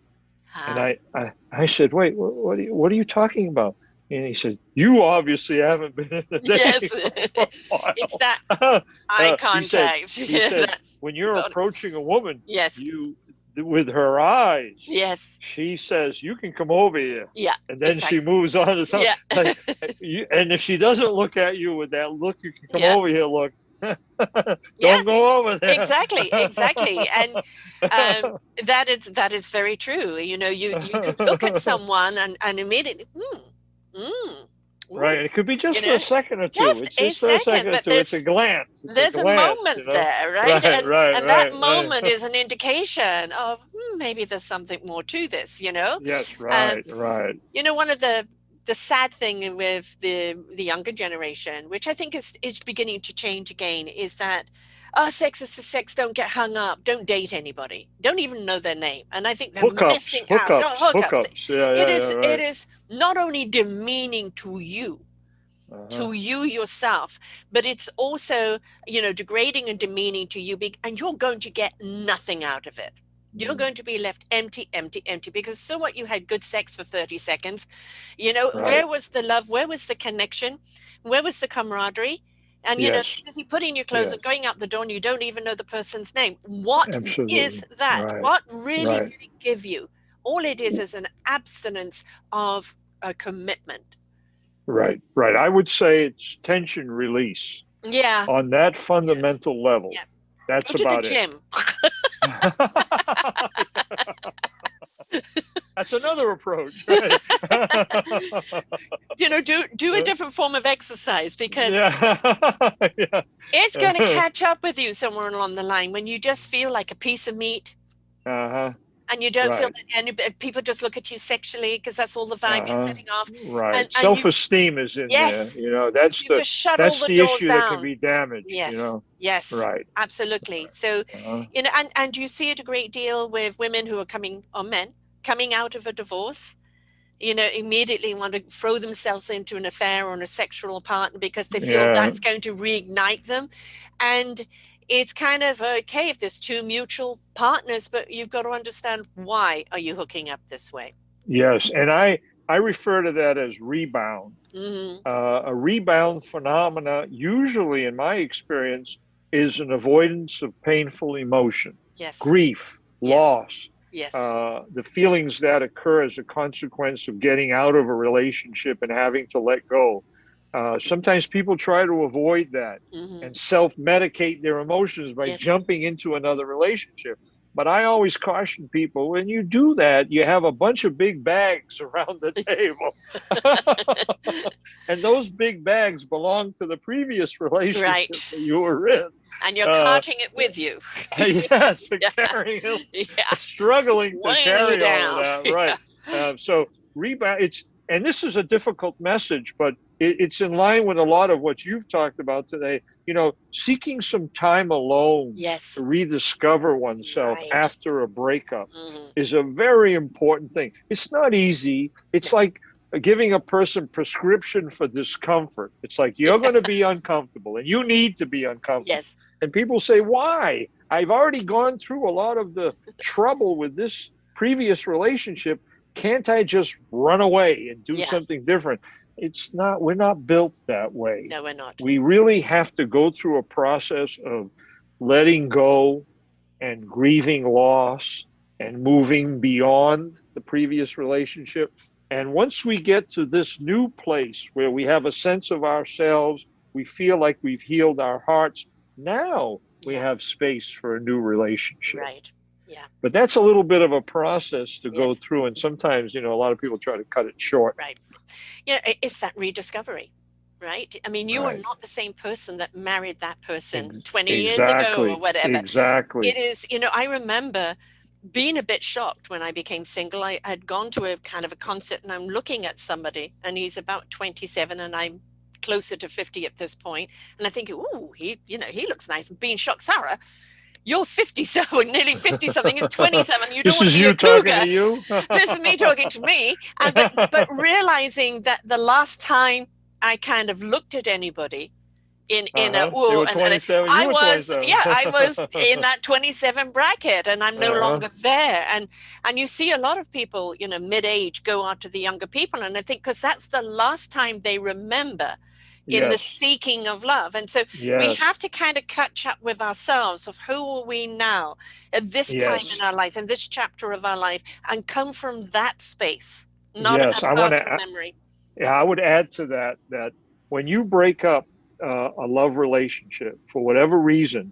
And Ah, I said, wait, what are you talking about? And he said, "You obviously haven't been in the Yes. dating for a It's while." that eye He said, contact. he said, That when you're body. approaching a woman, Yes. you, with her eyes, Yes. she says, "You can come over here." Yeah, And then she exactly. moves on to something Yeah. like you, and if she doesn't look at you with that look, you can come Yeah. over here, look. Yeah. Don't go over there. Exactly, exactly. And that is very true. You could look at someone and immediately, Right. ooh, It could be you just for know, a second or two. just It's a just for a second, second or but two. It's a glance. It's a there's a glance, moment there, right? Right, right, And that right, moment right. is an indication of maybe there's something more to this. Yes, Um, right, right. One of the sad thing with the younger generation, which I think is beginning to change again, is that sex is sex. Don't get hung up. Don't date anybody. Don't even know their name. And I think they're Hookups, missing out. Oh, hookups, hookups. hookups. Yeah, It yeah, yeah, is it right. is not only demeaning Uh-huh. to you yourself, but it's also degrading and demeaning to you, and you're going to get nothing out of it. You're Mm, going to be left empty, empty, empty, because so what, you had good sex for 30 seconds. right. Where was the love? Where was the connection? Where was the camaraderie? And Yes, busy putting your clothes yes, and going out the door, and you don't even know the person's name. What is absolutely. that? Right, What really right, did it give you? All it is an abstinence of a commitment. right, right. I would say it's tension release Yeah. on that Yeah. fundamental level. Yeah. Go That's to the about it. gym. That's another approach, right? Do a different form of exercise, because Yeah, yeah. it's going to catch up with you somewhere along the line when you just feel like a piece of meat, Uh-huh. and you don't feel Right. that people just look at you sexually because that's all the vibe you're Uh-huh. setting off. Right. And you've, Self-esteem is in there. yes, That's you've the just shut all that's the the doors issue that can down. be damaged, Yes, yes, Right. absolutely. So, Uh-huh. and you see it a great deal with women who are coming, or men coming out of a divorce, immediately want to throw themselves into an affair or a sexual partner because they feel Yeah. that's going to reignite them. And it's kind of okay if there's two mutual partners, but you've got to understand, why are you hooking up this way? Yes. And I refer to that as rebound. Mm-hmm. A rebound phenomena, usually in my experience, is an avoidance of painful emotion, Yes, grief, yes, loss, yes, the feelings that occur as a consequence of getting out of a relationship and having to let go. Sometimes people try to avoid that mm-hmm. and self-medicate their emotions by Yes. jumping into another relationship. But I always caution people, when you do that, you have a bunch of big bags around the table. And those big bags belong to the previous relationship Right. that you were in. And you're Uh, carting it with you. yes, Yeah, carrying it, yeah, struggling to weighing you carry all of down. that, Yeah. right? So rebound. And this is a difficult message, but it's in line with a lot of what you've talked about today. Seeking some time alone to Yes. rediscover oneself Right. after a breakup Mm-hmm. is a very important thing. It's not easy. No. It's like giving a person prescription for discomfort. It's like, you're Yeah. going to be uncomfortable and you need to be uncomfortable. Yes. And people say, why? I've already gone through a lot of the trouble with this previous relationship. Can't I just run away and do Yeah. something different? It's not, we're not built that way. No, we're not. We really have to go through a process of letting go and grieving loss and moving beyond the previous relationship. And once we get to this new place where we have a sense of ourselves, we feel like we've healed our hearts, now we Yeah. have space for a new relationship. Right. Yeah. But that's a little bit of a process to go Yes. through. And sometimes, a lot of people try to cut it short. Right. It's that rediscovery, right? I mean, you are Right. not the same person that married that person 20 years ago or Exactly. whatever. It Exactly. is, I remember being a bit shocked when I became single. I had gone to a kind of a concert, and I'm looking at somebody, and he's about 27 and I'm closer to 50 at this point. And I think, ooh, he looks nice. And being shocked, Sarah, you're 57, nearly 50 something, is 27. You don't This want to is be a you talking cougar. to you? This is me talking to me. But realizing that the last time I kind of looked at anybody, in a They well, were 27. You I were was, 27. yeah, I was in that 27 bracket, and I'm no Uh-huh. longer there. And you see a lot of people, mid-age go after the younger people, and I think because that's the last time they remember in the Yes. seeking of love. And so we Yes. have to kind of catch up with ourselves of who are we now at this time in Yes. our life, in this chapter of our life, and come from that space, not a Yes. past memory. Yeah, I would add to that that when you break up a love relationship for whatever reason,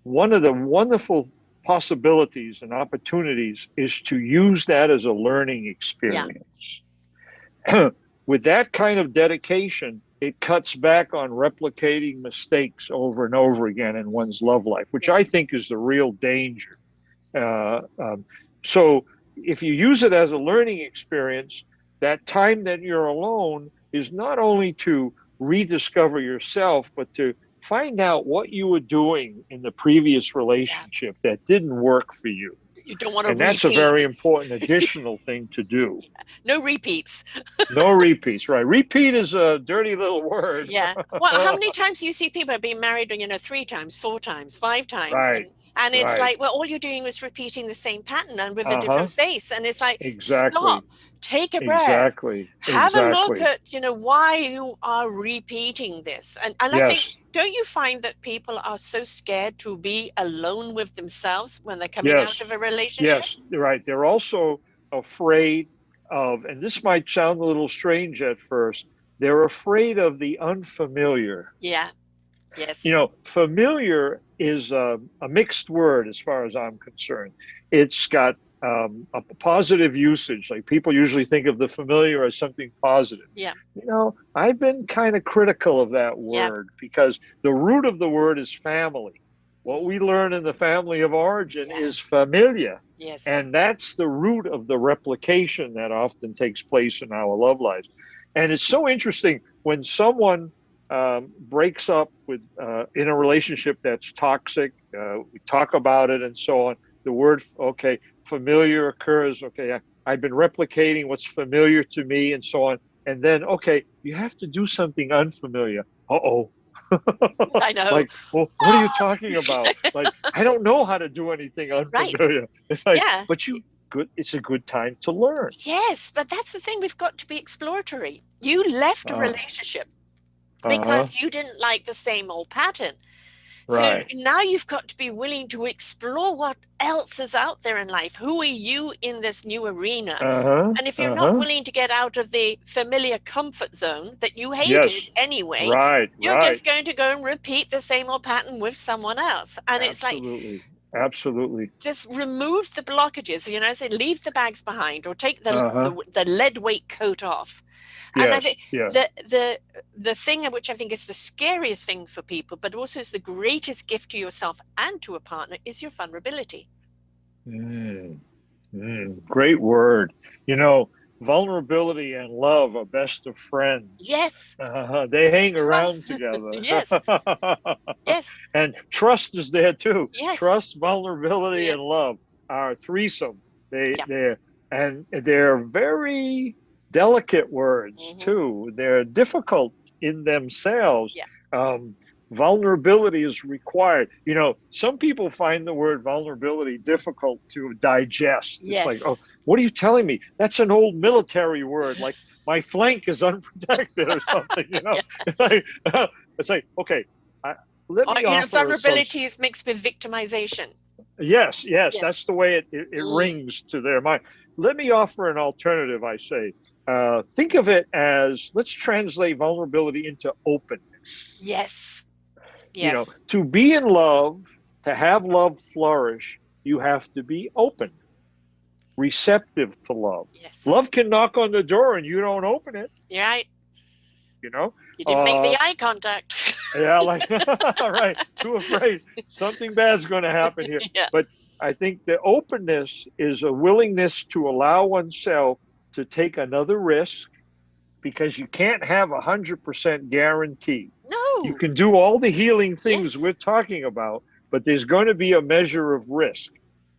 one of the wonderful possibilities and opportunities is to use that as a learning Yeah. experience. With that kind of dedication, it cuts back on replicating mistakes over and over again in one's love life, which Yeah. I think is the real danger. Uh, um, so if you use it as a learning experience, that time that you're alone is not only to rediscover yourself, but to find out what you were doing in the previous Yeah. relationship that didn't work for you. You don't want to And that's a very repeat. important additional thing to do. No repeats. No repeats, right? Repeat is a dirty little word. Yeah. Well, how many times do you see people being married, 3 times, 4 times, 5 times? Right, And it's right. like, well, all you're doing is repeating the same pattern and with a Uh-huh. different face. And it's like, Exactly. stop, take a breath, Exactly. have a look Exactly. at, why you are repeating this. And I think, Yes. don't you find that people are so scared to be alone with themselves when they're coming out Yes. of a relationship? Yes. Right. They're also afraid of, and this might sound a little strange at first, they're afraid of the unfamiliar. Yeah. Yes. Familiar is a mixed word as far as I'm concerned. It's got a positive usage. Like people usually think of the familiar as something positive. Yeah. I've been kind of critical of that Yeah. word because the root of the word is family. What we learn in the family of origin Yeah. is familia. Yes. And that's the root of the replication that often takes place in our love lives. And it's so interesting when someone breaks up with in a relationship that's toxic. We talk about it and so on. The word, okay, familiar occurs. Okay, I've been replicating what's familiar to me and so on. And then, okay, you have to do something unfamiliar. Uh-oh. I know. Like, well, what are you talking about? Like, I don't know how to do anything Right. unfamiliar. It's like, Yeah. but it's a good time to learn. Yes, but that's the thing. We've got to be exploratory. You left a Uh, relationship uh-huh. because you didn't like the same old pattern. So Right. now you've got to be willing to explore what else is out there in life. Who are you in this new arena? Uh-huh. And if you're not Uh-huh. willing to get out of the familiar comfort zone that you Yes. hated anyway, Right. you're Right. just going to go and repeat the same old pattern with someone else. And it's like, Absolutely. Absolutely. just remove the blockages, say leave the bags behind or take the, Uh-huh. the, the lead weight coat off. And I Yes. think Yeah. the thing which I think is the scariest thing for people, but also is the greatest gift to yourself and to a partner, is your vulnerability. Mm. Great word. Vulnerability and love are best of friends. Yes. They hang around Trust. together. Yes. Yes. And trust is there too. Yes. Trust, vulnerability, Yeah. and love are a threesome. Yeah. They're very delicate words Mm-hmm. too. They're difficult in themselves. Yeah. Um, Vulnerability is required. Some people find the word vulnerability difficult to digest. It's like, oh, Yes. what are you telling me? That's an old military word, like my flank is unprotected or something. Yeah. It's like, okay, let Or, me offer some. vulnerability is mixed with victimization. Yes, yes, Yes. that's the way it Mm. rings to their mind. Let me offer an alternative. I say, think of it as, let's translate vulnerability into openness. Yes. Yes. To be in love, to have love flourish, you have to be open, receptive to love. Yes. Love can knock on the door and you don't open it, You're right. you know? You didn't make the eye contact. Yeah, like, right, too afraid something bad's going to happen here. Yeah. But I think the openness is a willingness to allow oneself to take another risk because you can't have 100% guarantee. You No. can do all the healing things Yes. we're talking about, but there's going to be a measure of risk.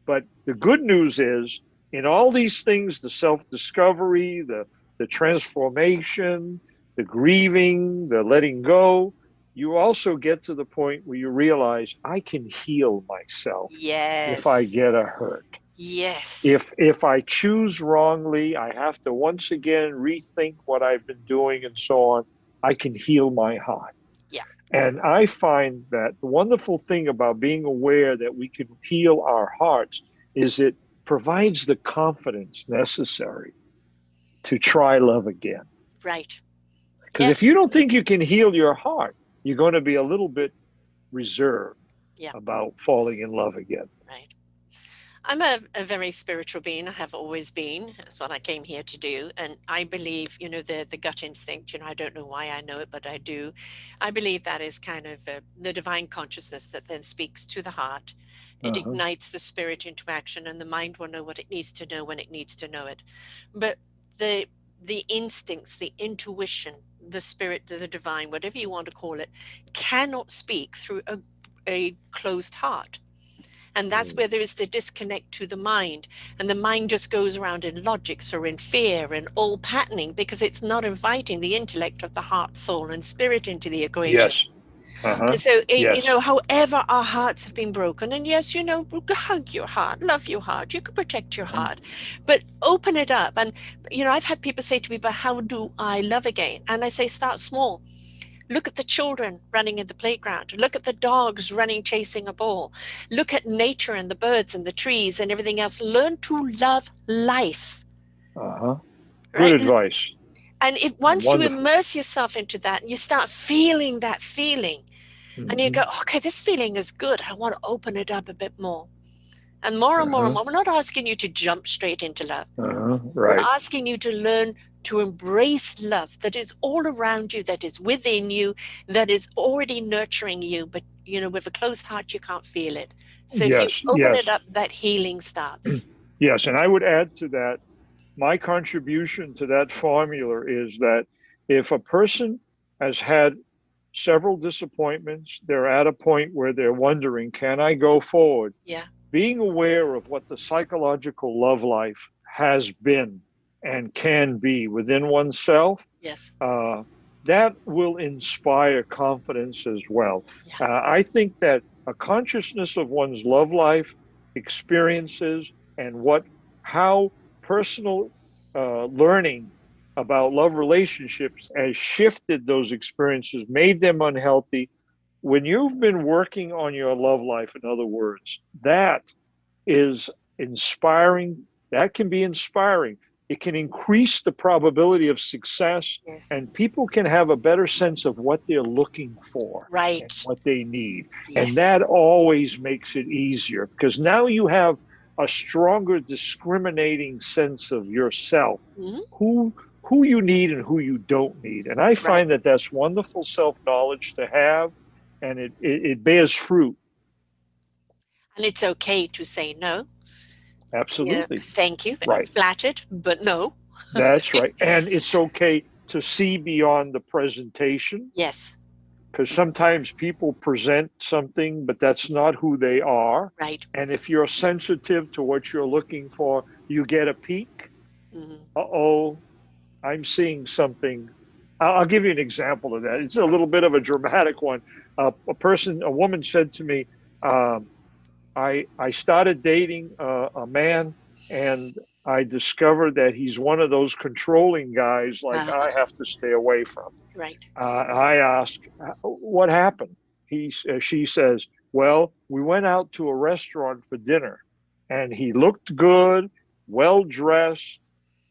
But the good news is, in all these things, the self-discovery, the transformation, the grieving, the letting go, you also get to the point where you realize I can heal myself if I Yes. get a hurt. Yes. If I choose wrongly, I have to once again rethink what I've been doing and so on. I can heal my heart. Yeah. And I find that the wonderful thing about being aware that we can heal our hearts is it provides the confidence necessary to try love again. Right. Because if you Yes. don't think you can heal your heart, you're going to be a little bit reserved Yeah. about falling in love again. Right. I'm a very spiritual being. I have always been. That's what I came here to do. And I believe, the gut instinct, I don't know why I know it, but I do. I believe that is kind of the divine consciousness that then speaks to the heart. It Uh-huh. ignites the spirit into action, and the mind will know what it needs to know when it needs to know it. But the the instincts, the intuition, the spirit, the divine, whatever you want to call it, cannot speak through a closed heart. And that's Mm. where there is the disconnect to the mind. And the mind just goes around in logics or in fear and all patterning because it's not inviting the intellect of the heart, soul, and spirit into the equation. Yes. Uh-huh. And so, Yes. however our hearts have been broken, and yes, hug your heart, love your heart, you can protect your Mhm. heart, but open it up. And, I've had people say to me, but how do I love again? And I say, start small. Look at the children running in the playground. Look at the dogs running, chasing a ball. Look at nature and the birds and the trees and everything else. Learn to love life, Uh-huh. Good right? advice. And if once you Wonderful. immerse yourself into that and you start feeling that feeling, and you Hmm. go, okay, this feeling is good. I want to open it up a bit more. And more and more and Uh-huh. more. We're not asking you to jump straight into love. Uh-huh. We're Right. asking you to learn to embrace love that is all around you, that is within you, that is already nurturing you. But, with a closed heart, you can't feel it. So if you Yes. open Yes. it up, that healing starts. Yes. And I would add to that, my contribution to that formula is that if a person has had several disappointments, they're at a point where they're wondering, can I go forward? Yeah. Being aware of what the psychological love life has been and can be within oneself, Yes. uh, that will inspire confidence as well. Yeah. I think that a consciousness of one's love life, experiences, and how personal learning about love relationships has shifted those experiences, made them unhealthy. When you've been working on your love life, in other words, that is inspiring. That can be inspiring. It can increase the probability of success, Yes. and people can have a better sense of what they're looking for and Right. what they need. And Yes. that always makes it easier because now you have a stronger discriminating sense of yourself, Hmm. who who you need and who you don't need. And I Right. find that that's wonderful self-knowledge to have, and it bears fruit. And it's okay to say no. Absolutely. Thank you. I'm Right. flattered, but no. That's right. And it's okay to see beyond the presentation Yes. because sometimes people present something, but that's not who they are. Right. And if you're sensitive to what you're looking for, you get a peek. Hmm. Uh-oh, I'm seeing something. I'll give you an example of that. It's a little bit of a dramatic one. A woman said to me, um, I started dating a man, and I discovered that he's one of those controlling guys like I have to stay away from. Right. I asked, what happened? She says, well, we went out to a restaurant for dinner, and he looked good, well dressed.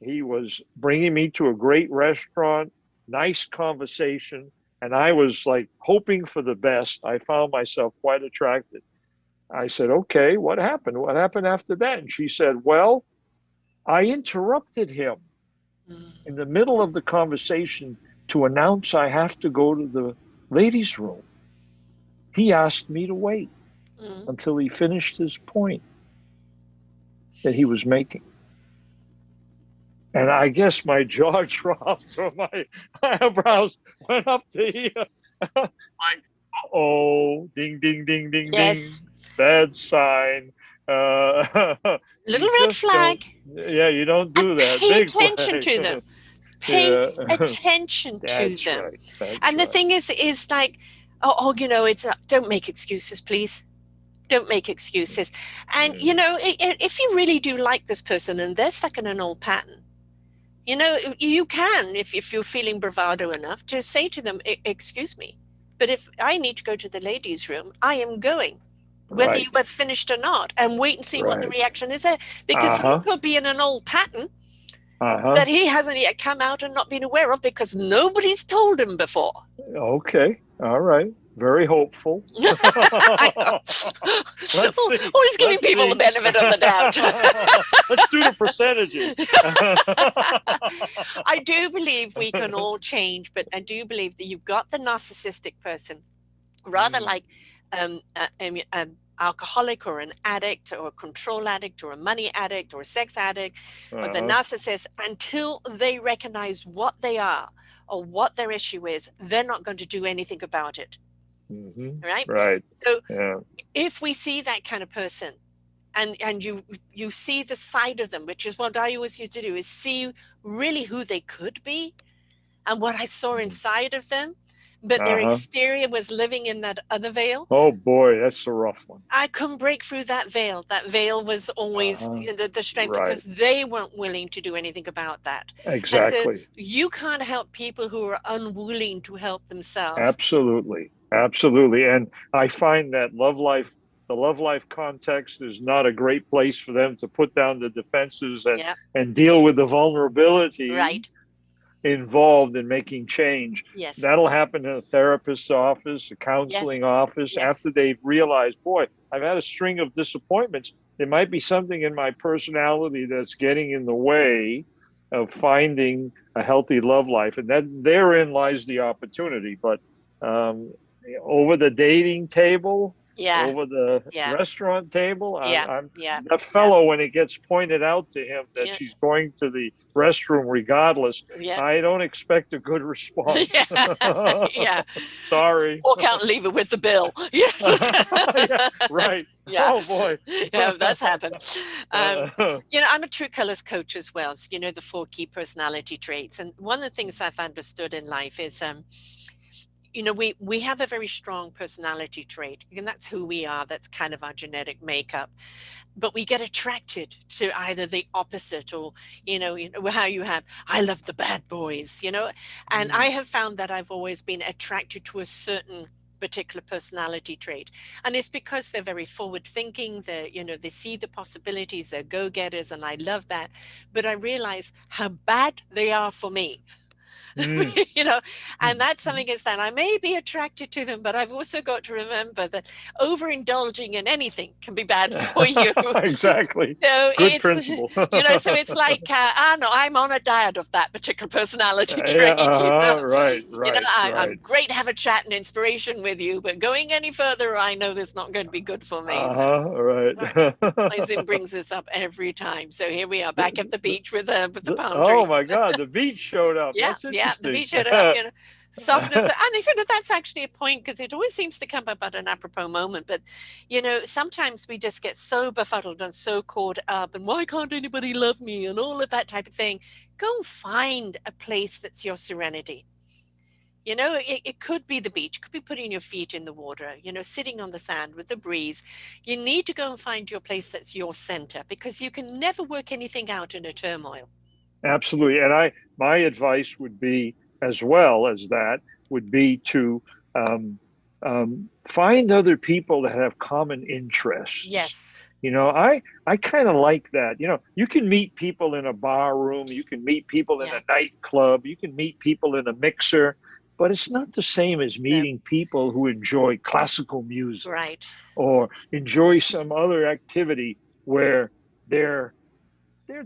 He was bringing me to a great restaurant, nice conversation, and I was like hoping for the best. I found myself quite attracted. I said, okay, what happened? What happened after that? And she said, well, I interrupted him in Mm. the middle of the conversation to announce I have to go to the ladies' room. He asked me to wait Mm. until he finished his point that he was making. And I guess my jaw dropped or my eyebrows went up to here. Like, oh, ding, ding, ding, ding, ding. Yes. Bad sign. Uh, Little you red just don't, flag. yeah, you don't And do that. pay Big attention flag. to them. Pay Yeah, attention to that's them. right. That's And the right. thing is like, it's don't make excuses, please. Don't make excuses. And, if you really do like this person and they're stuck in an old pattern, you can, if you're feeling bravado enough, to say to them, excuse me, but if I need to go to the ladies' room, I am going, whether you have finished or not, and wait and see what the reaction is there. Because he could be in an old pattern that he hasn't yet come out and not been aware of because nobody's told him before. Okay. All right. Very hopeful. Always giving people the benefit of the doubt. Let's do the percentages. I do believe we can all change, but I do believe that you've got the narcissistic person, rather like an alcoholic or an addict or a control addict or a money addict or a sex addict or the narcissist, until they recognize what they are or what their issue is, they're not going to do anything about it. Right. So if we see that kind of person and you see the side of them, which is what I always used to do, is see really who they could be and what I saw inside of them, but their exterior was living in that other veil. Oh boy, that's a rough one. I couldn't break through that veil. That veil was always the strength, because they weren't willing to do anything about that. Exactly. And so you can't help people who are unwilling to help themselves. Absolutely. And I find that the love life context is not a great place for them to put down the defenses and deal with the vulnerability involved in making change. Yes. That'll happen in a therapist's office, a counseling office, after they've realized, boy, I've had a string of disappointments. There might be something in my personality that's getting in the way of finding a healthy love life. And that therein lies the opportunity. But over the dating table, over the restaurant table, that fellow, when it gets pointed out to him that she's going to the restroom regardless, I don't expect a good response. Sorry. Walk out and leave it with the bill. Yes. Right. Oh boy. Yeah, that's happened. I'm a True Colors coach as well. So, the 4 key personality traits. And one of the things I've understood in life is we have a very strong personality trait, and that's who we are. That's kind of our genetic makeup. But we get attracted to either the opposite or, how you have, I love the bad boys, and I have found that I've always been attracted to a certain particular personality trait. And it's because they're very forward thinking. They see the possibilities, they're go-getters, and I love that. But I realize how bad they are for me. And that's something is that I may be attracted to them, but I've also got to remember that overindulging in anything can be bad for you. Exactly. So good principle. So it's like, I'm on a diet of that particular personality trait. Right. I'm great to have a chat and inspiration with you, but going any further, I know that's not going to be good for me. My Zoom brings this up every time. So here we are back at the beach with the palm trees. Oh my God, the beach showed up. That's interesting. The beach showed up, softness. And I think that's actually a point, because it always seems to come up at an apropos moment. But, sometimes we just get so befuddled and so caught up, and why can't anybody love me and all of that type of thing. Go and find a place that's your serenity. It could be the beach, could be putting your feet in the water, sitting on the sand with the breeze. You need to go and find your place that's your center, because you can never work anything out in a turmoil. Absolutely. And my advice would be, as well as that, would be to find other people that have common interests. Yes. I kind of like that. You can meet people in a bar room, you can meet people in a nightclub, you can meet people in a mixer, but it's not the same as meeting people who enjoy classical music, or enjoy some other activity where their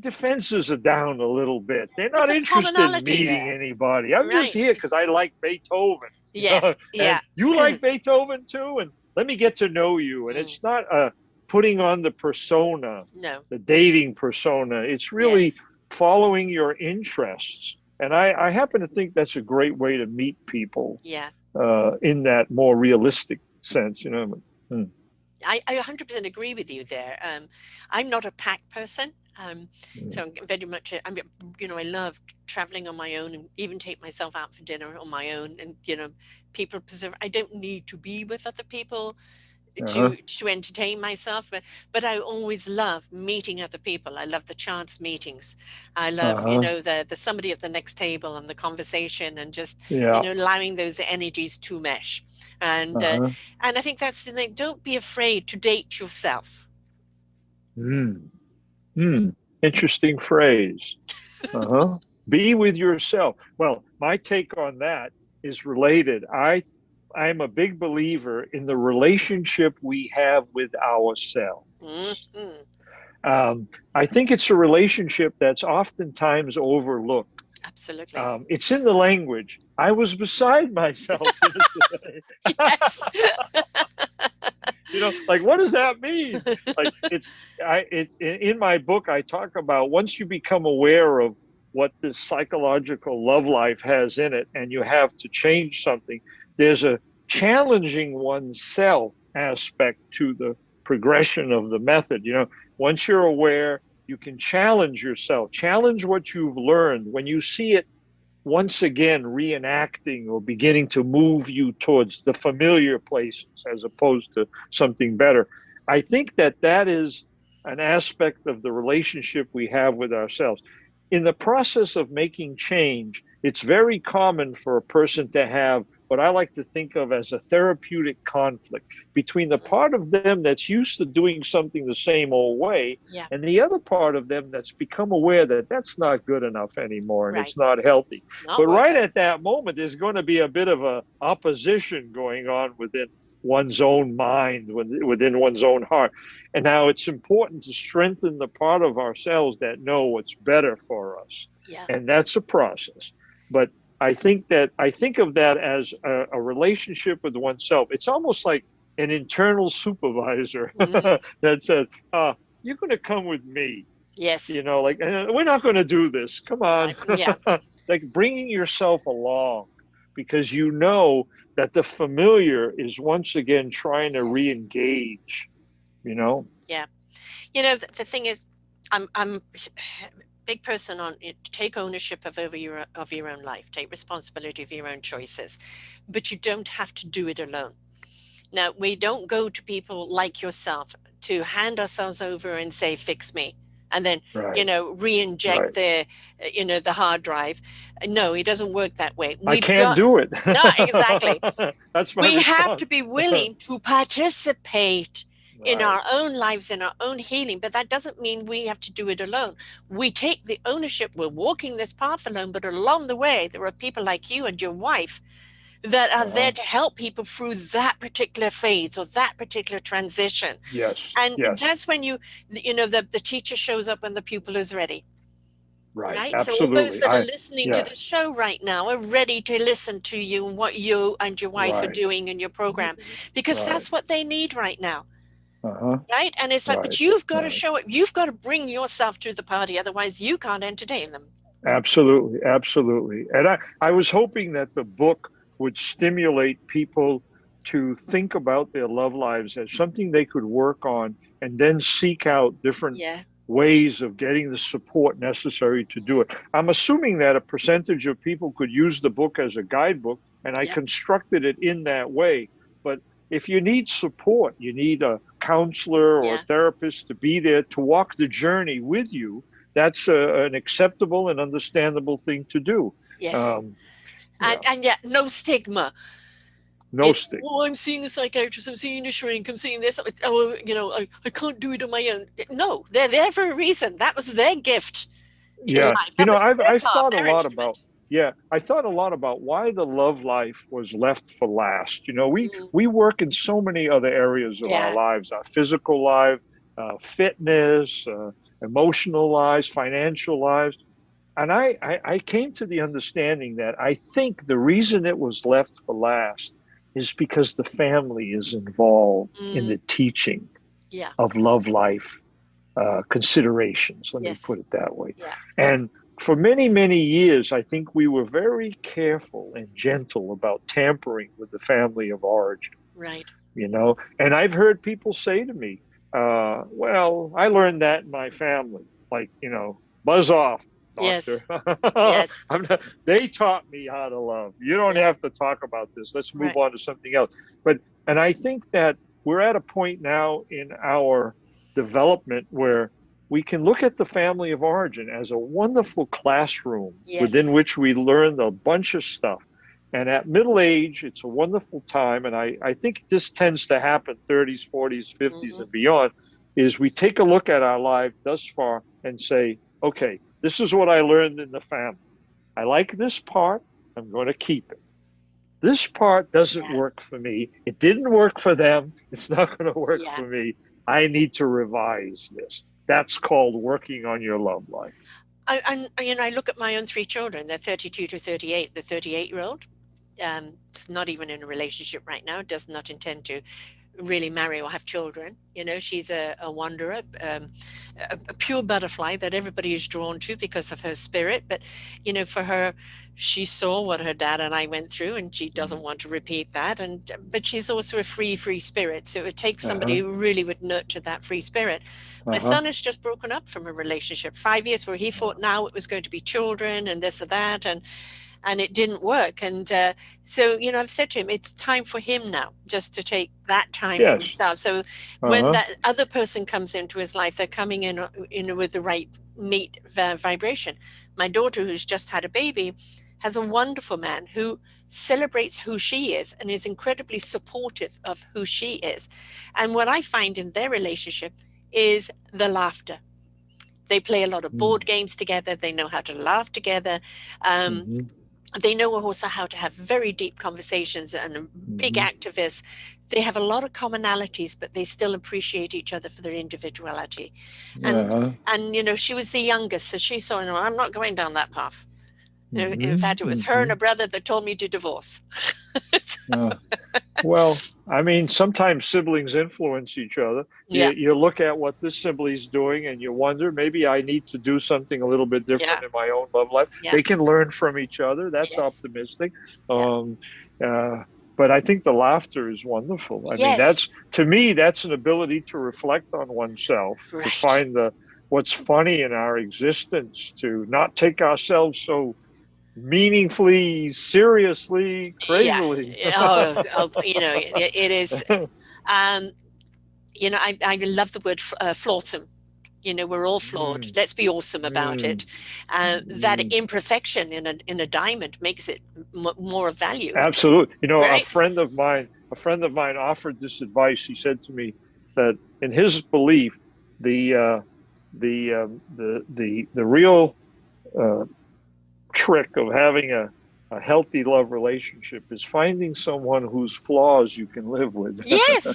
defenses are down a little bit. They're not interested in meeting anybody. I'm just here because I like Beethoven. Yes. You like Beethoven too? And let me get to know you. And it's not putting on the persona, the dating persona. It's really following your interests. And I happen to think that's a great way to meet people in that more realistic sense. I 100% agree with you there. I'm not a pack person. So I'm very much, I love traveling on my own and even take myself out for dinner on my own. And, people preserve, I don't need to be with other people to entertain myself, but I always love meeting other people. I love the chance meetings. I love, the somebody at the next table and the conversation and just, Yeah. allowing those energies to mesh. And I think that's the thing. Don't be afraid to date yourself. Mm. Mm. Interesting phrase. Uh-huh. Be with yourself. Well, my take on that is related. I'm a big believer in the relationship we have with ourselves. Mm-hmm. I think it's a relationship that's oftentimes overlooked. Absolutely. It's in the language. I was beside myself yesterday. Yes. Like, what does that mean? Like, in my book, I talk about once you become aware of what this psychological love life has in it, and you have to change something, there's a challenging oneself aspect to the progression of the method. Once you're aware, you can challenge yourself, challenge what you've learned. When you see it once again reenacting or beginning to move you towards the familiar places as opposed to something better. I think that that is an aspect of the relationship we have with ourselves. In the process of making change, it's very common for a person to have what I like to think of as a therapeutic conflict between the part of them that's used to doing something the same old way Yeah. and the other part of them that's become aware that that's not good enough anymore and Right. it's not healthy. Not But right working. at that moment, there's going to be a bit of a opposition going on within one's own mind, within one's own heart. And now it's important to strengthen the part of ourselves that know what's better for us. Yeah. And that's a process. But I think of that as a relationship with oneself. It's almost like an internal supervisor Mm-hmm. that says, you're going to come with me. Yes. Like, we're not going to do this. Come on. Right. Yeah. Like bringing yourself along because you know that the familiar is once again trying to Yes. re-engage, you know? Yeah. The thing is, I'm a big person on it. Take ownership of your own life. Take responsibility of your own choices, but you don't have to do it alone. Now, we don't go to people like yourself to hand ourselves over and say, fix me, and then, Right, re-inject right. the hard drive. No, it doesn't work that way. I We've can't got, do it. no, exactly. That's my We have to response. be willing to participate in Right. our own lives, in our own healing, but that doesn't mean we have to do it alone. We take the ownership. We're walking this path alone, but along the way, there are people like you and your wife that are there Uh-huh. to help people through that particular phase or that particular transition. Yes, And yes. that's when the teacher shows up when the pupil is ready. Right. Right. So all those Absolutely. that are listening to Yeah, the show right now are ready to listen to you and what you and your wife are right, doing in your program, because right. that's what they need right now. Uh-huh. Right. And it's like, Right, but you've got to right. show it. You've got to bring yourself to the party. Otherwise, you can't entertain them. Absolutely, absolutely. And I was hoping that the book would stimulate people to think about their love lives as something they could work on and then seek out different Yeah. ways of getting the support necessary to do it. I'm assuming that a percentage of people could use the book as a guidebook, and I Yeah. constructed it in that way. But if you need support, you need a counselor or Yeah. therapist to be there to walk the journey with you. That's an acceptable and understandable thing to do. Yes. Um, yeah, And yet no stigma. no stick. Oh, I'm seeing a psychiatrist, I'm seeing a shrink, I'm seeing this. Oh, I can't do it on my own. No, they're there for a reason. That was their gift in Yeah, life. That was their I've path, thought a their lot about instrument. yeah, I thought a lot about why the love life was left for last. Mm, We work in so many other areas of our yeah. lives, our physical life, fitness, emotional lives, financial lives. And I came to the understanding that I think the reason it was left for last is because the family is involved in Mm, the teaching yeah. of love life considerations, let me Yes. put it that way. Yeah. And for many, many years, I think we were very careful and gentle about tampering with the family of origin, Right. And I've heard people say to me, well, I learned that in my family. like, buzz off, Yes. doctor. Yes. They taught me how to love. You don't Yeah. have to talk about this. Let's move Right. on to something else. And I think that we're at a point now in our development where we can look at the family of origin as a wonderful classroom Yes. within which we learn a bunch of stuff. And at middle age, it's a wonderful time. And I think this tends to happen 30s, 40s, 50s, Hmm. and beyond, is we take a look at our life thus far and say, okay, this is what I learned in the family. I like this part. I'm going to keep it. This part doesn't Yeah. work for me. It didn't work for them. It's not going to work Yeah. for me. I need to revise this. That's called working on your love life. I look at my own three children. They're 32 to 38. The 38-year-old is not even in a relationship right now, does not intend to really marry or have children. She's a wanderer, a pure butterfly that everybody is drawn to because of her spirit. But, for her, she saw what her dad and I went through, and she doesn't want to repeat that. But she's also a free spirit. So it would take somebody Uh-huh. who really would nurture that free spirit. My Uh-huh. son has just broken up from a relationship, 5 years, where he thought now it was going to be children and this or that. And it didn't work. And so, I've said to him, it's time for him now just to take that time for Yes. himself. So when Uh-huh. that other person comes into his life, they're coming in, with the right meet vibration. My daughter, who's just had a baby, has a wonderful man who celebrates who she is and is incredibly supportive of who she is. And what I find in their relationship is the laughter. They play a lot of board games together. They know how to laugh together. Um, Mm-hmm. they know also how to have very deep conversations, and big Mm-hmm. activists. They have a lot of commonalities, but they still appreciate each other for their individuality. And Uh-huh. she was the youngest, so she saw, no, I'm not going down that path. In Mm-hmm. fact, it was her and Mm-hmm. a brother that told me to divorce. Uh, well, I mean, sometimes siblings influence each other. Yeah, You look at what this sibling's doing and you wonder, maybe I need to do something a little bit different yeah, in my own love life. yeah, They can learn from each other. That's yes, optimistic. yeah, Um, uh, but I think the laughter is wonderful. I mean, yes, to me, that's an ability to reflect on oneself, to right. find what's funny in our existence, to not take ourselves so meaningfully, seriously, Yeah. crazily. Oh, it is. Um, I love the word flawsome. We're all flawed. Mm, Let's be awesome about it. mm, That mm. imperfection in a diamond makes it more of value, Absolutely. right? A friend of mine offered this advice. He said to me that in his belief, the the real uh, trick of having a healthy love relationship is finding someone whose flaws you can live with. Yes,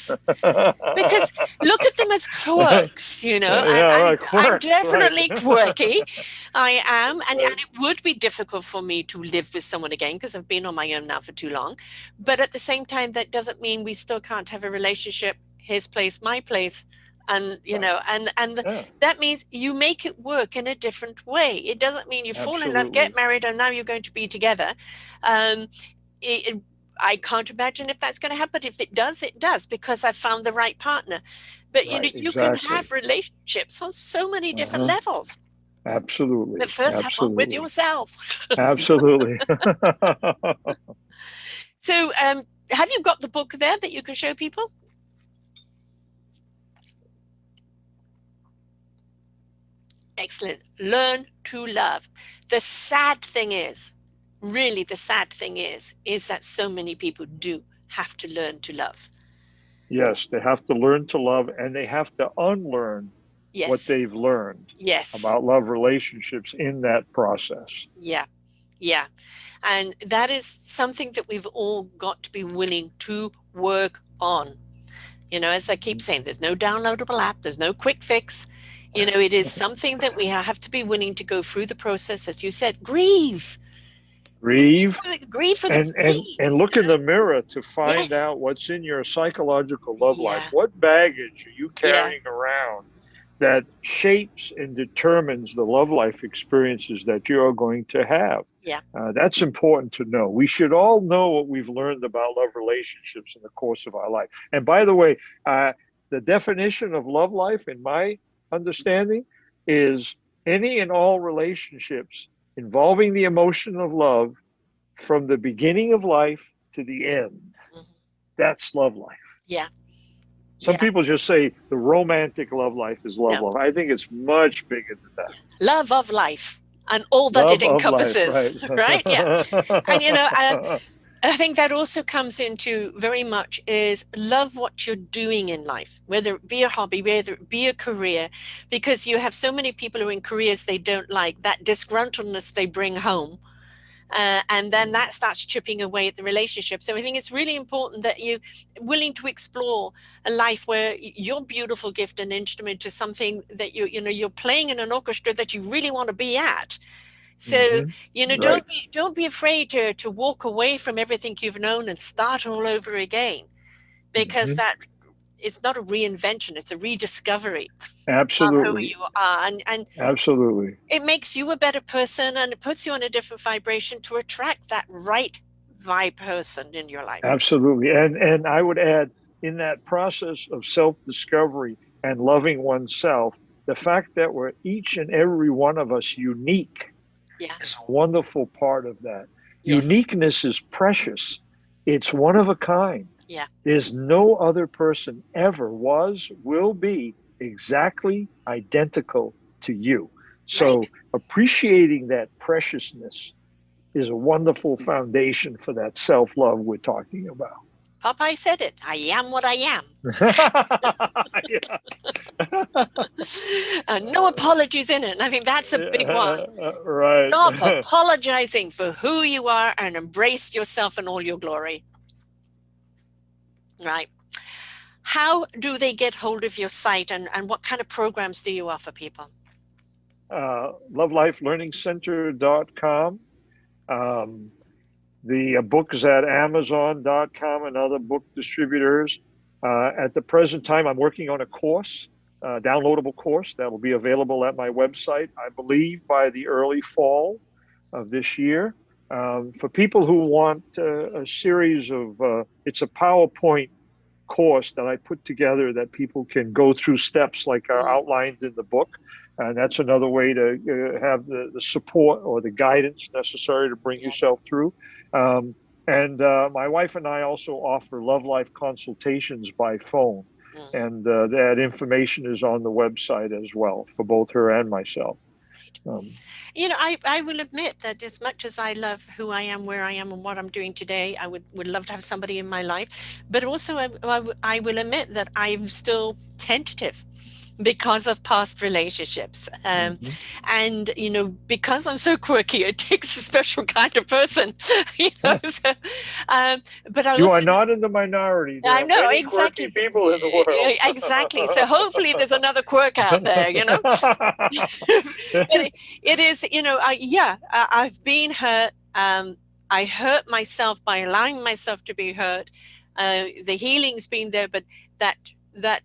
because look at them as quirks, and, Yeah, and right. I'm Quirks, right. definitely quirky. I am, and it would be difficult for me to live with someone again because I've been on my own now for too long. But at the same time, that doesn't mean we still can't have a relationship, his place, my place. And Right. Yeah, that means you make it work in a different way. It doesn't mean you fall in love, get absolutely. married, and now you're going to be together. Um, it, I can't imagine if that's going to happen, but if it does, it does, because I found the right partner. But Right, you can exactly. have relationships on so many different Uh-huh. levels. But Absolutely. first, have one with Absolutely. yourself. Absolutely. So, have you got the book there that you can show people? Excellent. Learn to love. The sad thing is, really, the sad thing is that so many people do have to learn to love. Yes, they have to learn to love and they have to unlearn what Yes. they've learned Yes. about love relationships in that process. Yeah. Yeah. And that is something that we've all got to be willing to work on. As I keep saying, there's no downloadable app, there's no quick fix. It is something that we have to be willing to go through the process, as you said, grieve, Grieve grieve for the pain. and look in the mirror to find Yes. out what's in your psychological love life. Yeah. What baggage are you Yeah. carrying around that shapes and determines the love life experiences that you're going to have? Yeah. That's important to know. We should all know what we've learned about love relationships in the course of our life. And by the way, the definition of love life, in my understanding, is Any and all relationships involving the emotion of love from the beginning of life to the end. Mhm. That's love life. Yeah. Some Yeah. people just say the romantic love life is love No. life. I think it's much bigger than that. Love of life and all that it Love of life, encompasses, right? right? Yeah. And I think that also comes into very much is love what you're doing in life, whether it be a hobby, whether it be a career, because you have so many people who are in careers they don't like, that disgruntledness they bring home. And then that starts chipping away at the relationship. So I think it's really important that you're willing to explore a life where your beautiful gift and instrument is something that you're playing in an orchestra that you really want to be at. So, Mm-hmm. Right. don't be afraid to walk away from everything you've known and start all over again, because Mm-hmm. that is not a reinvention, it's a rediscovery of who Absolutely. you are. And Absolutely. it makes you a better person and it puts you on a different vibration to attract that right vibe person in your life. Absolutely. And I would add, in that process of self-discovery and loving oneself, the fact that we're each and every one of us unique Yeah. is a wonderful part of that. Yes. Uniqueness is precious. It's one of a kind. Yeah. There's no other person ever was, will be exactly identical to you. Right. So appreciating that preciousness is a wonderful foundation for that self-love we're talking about. Popeye said it. I am what I am. Yeah. No apologies in it. And I think that's a big one. Right. Stop apologizing for who you are and embrace yourself in all your glory. Right. How do they get hold of your site, and what kind of programs do you offer people? LoveLifeLearningCenter.com. Um, the book is at Amazon.com and other book distributors. At the present time, I'm working on a course, downloadable course that will be available at my website, I believe, by the early fall of this year. For people who want a series of, it's a PowerPoint course that I put together that people can go through steps like are Mm, outlined in the book. And that's another way to have the support or the guidance necessary to bring yeah. yourself through. Um, and my wife and I also offer Love Life consultations by phone. Mm. And that information is on the website as well for both her and myself. Right. Um, I will admit that as much as I love who I am, where I am, and what I'm doing today, I would love to have somebody in my life. But also, I will admit that I'm still tentative because of past relationships. mhm. And, because I'm so quirky, it takes a special kind of person, So, but I You are also, not in the minority. There I are know many quirky exactly. people in the world. Exactly. So hopefully there's another quirk out there. But it is, I've been hurt. I hurt myself by allowing myself to be hurt. The healing's been there, but that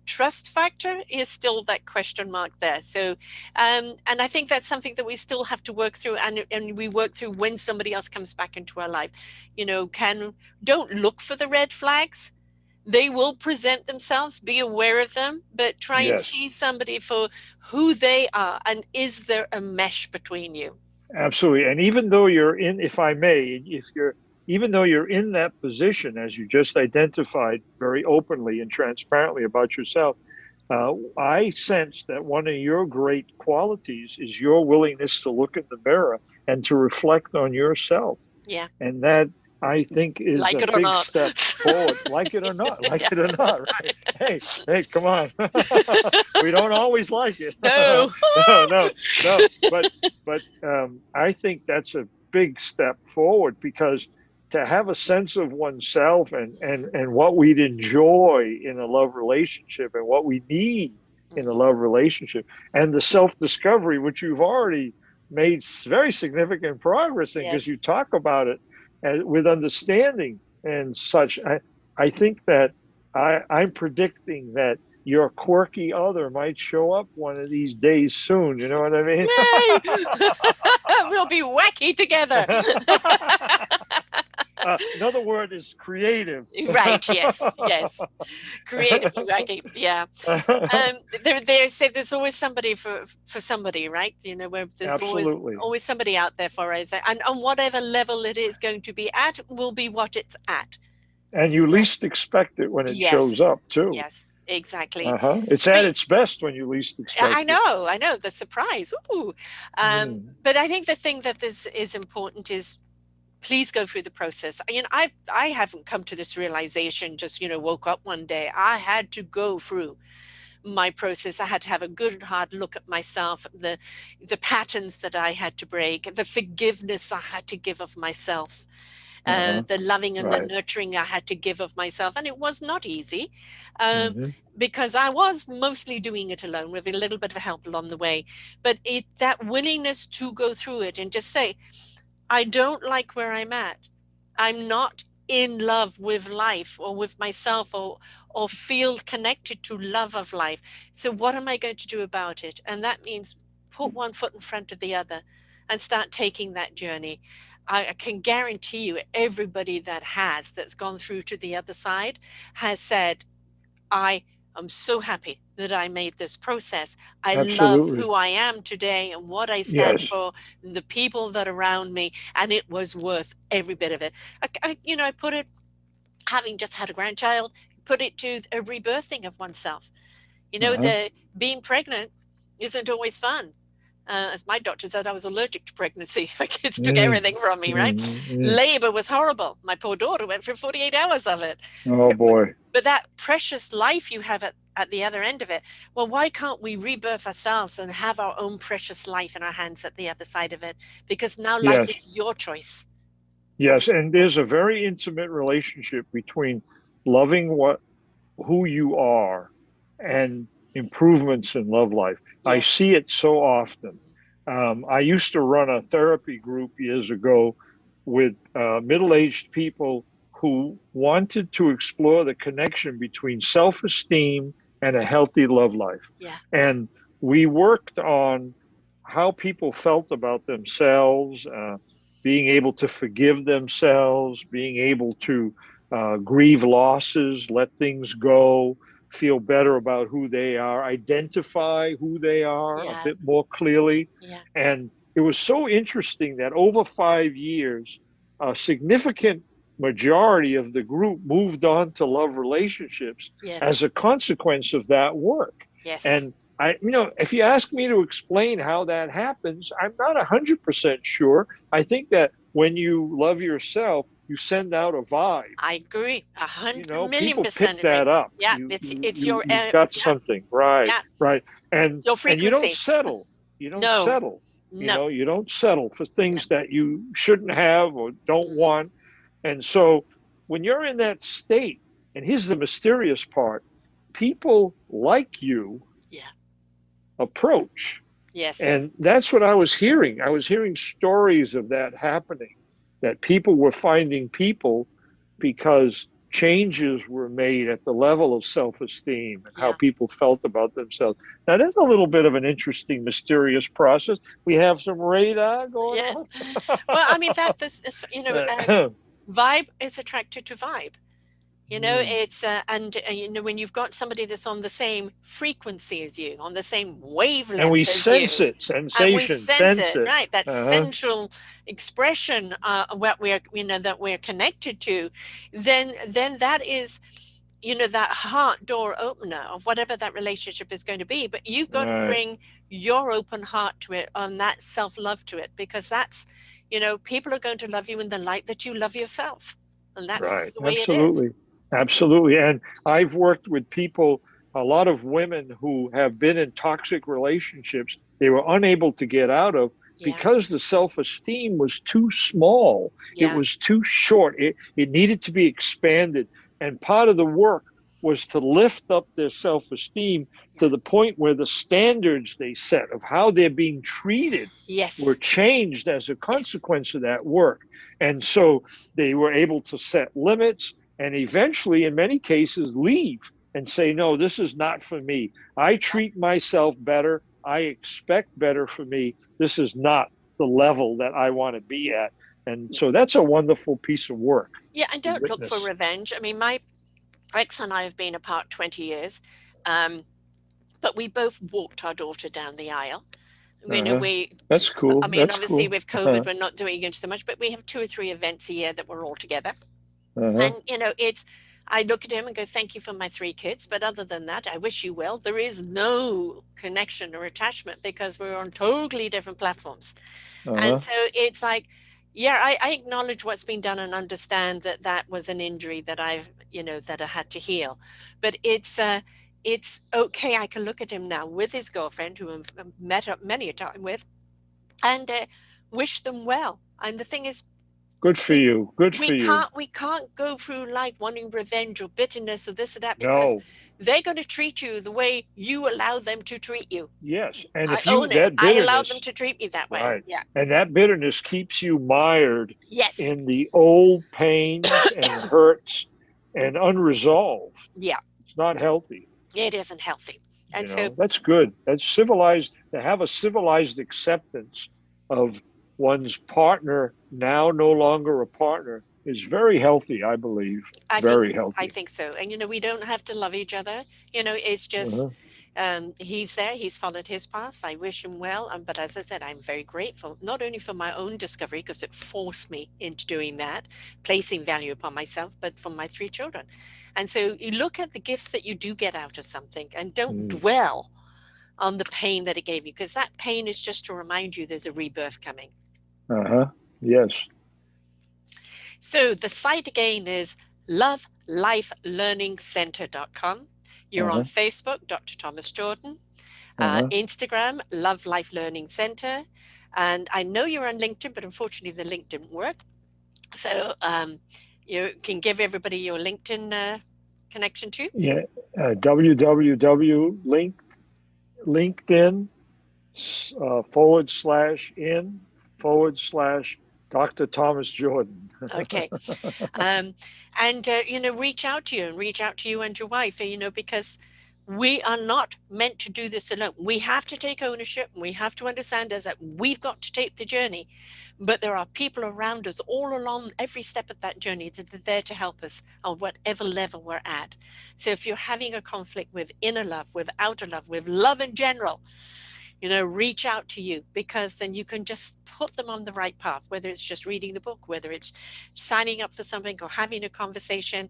trust factor is still that question mark there. So, and I think that's something that we still have to work through, and we work through when somebody else comes back into our life. Don't look for the red flags. They will present themselves, be aware of them, but try and Yes. see somebody for who they are. And is there a mesh between you? Absolutely. And even though you're in, if I may, if you're, even though you're in that position, as you just identified very openly and transparently about yourself, I sense that one of your great qualities is your willingness to look in the mirror and to reflect on yourself. Yeah. And that I think is Like a it or big not. step forward, like it or not, like Yeah. it or not, right? Hey, come on. We don't always like it. No. No, no, no. But I think that's a big step forward because to have a sense of oneself and what we'd enjoy in a love relationship and what we need in a Mhm. love relationship and the self-discovery, which you've already made very significant progress in because Yes. you talk about it with understanding and such. I think that I'm predicting that your quirky other might show up one of these days soon. You know what I mean? Yay! We'll be wacky together. Another word is creative. Right, yes, yes. Creatively wacky, yeah. They say there's always somebody for somebody, right? You know, where there's Absolutely. always somebody out there for us, and on whatever level it is going to be at will be what it's at. And you least expect it when it shows Yes, up, too. yes, exactly. It's But at its best when you least expect it. I know, the surprise. Ooh. But I think the thing that this is important is please go through the process. I mean, I haven't come to this realization just, woke up one day. I had to go through my process. I had to have a good hard look at myself, the patterns that I had to break, the forgiveness I had to give of myself. The loving and the Right. nurturing I had to give of myself. And it was not easy Hmm. because I was mostly doing it alone with a little bit of help along the way. But that willingness to go through it and just say, I don't like where I'm at. I'm not in love with life or with myself or feel connected to love of life. So what am I going to do about it? And that means put one foot in front of the other and start taking that journey. I can guarantee you everybody that's gone through to the other side has said, I am so happy that I made this process. I love Absolutely. who I am today and what I stand Yes. for, and the people that are around me, and it was worth every bit of it. I put it, having just had a grandchild, put it to a rebirthing of oneself. Uh-huh. The being pregnant isn't always fun. As my doctor said, I was allergic to pregnancy. My kids took Mm, everything from me, right? mm, mm. Labor was horrible. My poor daughter went through 48 hours of it. Oh boy. But that precious life you have at the other end of it, well, why can't we rebirth ourselves and have our own precious life in our hands at the other side of it? Because now life Yes. is your choice. Yes. And there's a very intimate relationship between loving who you are and improvements in love life. I Yes. see it so often. I used to run a therapy group years ago with middle-aged people who wanted to explore the connection between self-esteem and a healthy love life. Yeah. And we worked on how people felt about themselves, being able to forgive themselves, being able to grieve losses, let things go, feel better about who they are, identify who they are a Yeah. bit more clearly. Yeah. And it was so interesting that over 5 years, a significant majority of the group moved on to love relationships Yes. as a consequence of that work. Yes. And if you ask me to explain how that happens, I'm not 100% sure. I think that when you love yourself, you send out a vibe. I agree. 100 million People pick percent agree. that up. Yeah. You you It's you your, you've got yeah. something, right, Yeah. right, and Your and you don't frequency. settle. You don't No. settle. No. You don't settle for No. things that you shouldn't have or don't Mhm. want. And so when you're in that state, and here's the mysterious part, people like you Yeah. approach. Yes. And that's what I was hearing. I was hearing stories of that happening, that people were finding people because changes were made at the level of self-esteem and how Yeah. people felt about themselves. Now, that's a little bit of an interesting, mysterious process. We have some radar going Yes. on. Well, I mean, that this is, vibe is attracted to vibe. Hmm. It's and when you've got somebody that's on the same frequency as you, on the same And we wavelength as sense you, it, and we sensation, sense sense it, it. right? That Uh-huh. central expression, what we're, that we're connected to, then that is, that heart door opener of whatever that relationship is going to be. But you've got to Right, bring your open heart to it, and that self love to it, because that's, people are going to love you in the light that you love yourself, and that's right. just the way it is. Absolutely. Absolutely. And I've worked with people, a lot of women who have been in toxic relationships they were unable to get out of Yeah. because the self-esteem was too small. It Yeah. was too short. It needed to be expanded. And part of the work was to lift up their self-esteem Yeah. to the point where the standards they set of how they're being treated were Yes. changed as a Yes. consequence of that work. And so they were able to set limits and eventually, in many cases, leave and say, no, this is not for me. I treat myself better. I expect better for me. This is not the level that I want to be at. And so that's a wonderful piece of work Yeah, and to don't look for witness. revenge. I mean, my ex and I have been apart 20 years, but we both walked our daughter down the aisle. You know, Uh-huh. That's I cool. mean, That's obviously cool. with COVID, Uh-huh. we're not doing it so much, but we have 2 or 3 events a year that we're all together. Uh-huh. And, you know, I look at him and go, thank you for my 3 kids. But other than that, I wish you well. There is no connection or attachment because we're on totally different platforms. And Uh-huh. so it's like, yeah, I acknowledge what's been done and understand that that was an injury that that I had to heal. But it's okay. I can look at him now with his girlfriend, who I've met up many a time with, and wish them well. And the thing is, Good for we you. Good we for you. can't go through life wanting revenge or bitterness or this or that because No. they're going to treat you the way you allow them to treat you. Yes. And I if you, own it. that I allowed them bitterness, to treat me that way. right. Yeah. And that bitterness keeps you mired Yes. in the old pains and hurts and unresolved. Yeah. It's not healthy. It isn't healthy. And so, That's good. That's civilized. To have a civilized acceptance of one's partner, now no longer a partner, is very healthy, I believe. I think Very I healthy. think so. And we don't have to love each other. It's just Uh-huh. he's there. He's followed his path. I wish him well. But as I said, I'm very grateful, not only for my own discovery, because it forced me into doing that, placing value upon myself, but for my 3 children. And so you look at the gifts that you do get out of something and don't Mm. dwell on the pain that it gave you, because that pain is just to remind you there's a rebirth coming. Uh-huh. Yes. So the site again is lovelifelearningcenter.com. You're on Uh-huh. Facebook, Dr. Thomas Jordan, Uh-huh. Instagram, Love Life Learning Center. And I know you're on LinkedIn, but unfortunately the link didn't work. So you can give everybody your LinkedIn connection too. Yeah. www.linkedin /in/ Dr. Thomas Jordan. Okay. And reach out to you and your wife, because we are not meant to do this alone. We have to take ownership, and we have to understand as that we've got to take the journey, but there are people around us all along every step of that journey that are there to help us on whatever level we're at. So if you're having a conflict with inner love, with outer love, with love in general, reach out to you, because then you can just put them on the right path, whether it's just reading the book, whether it's signing up for something or having a conversation.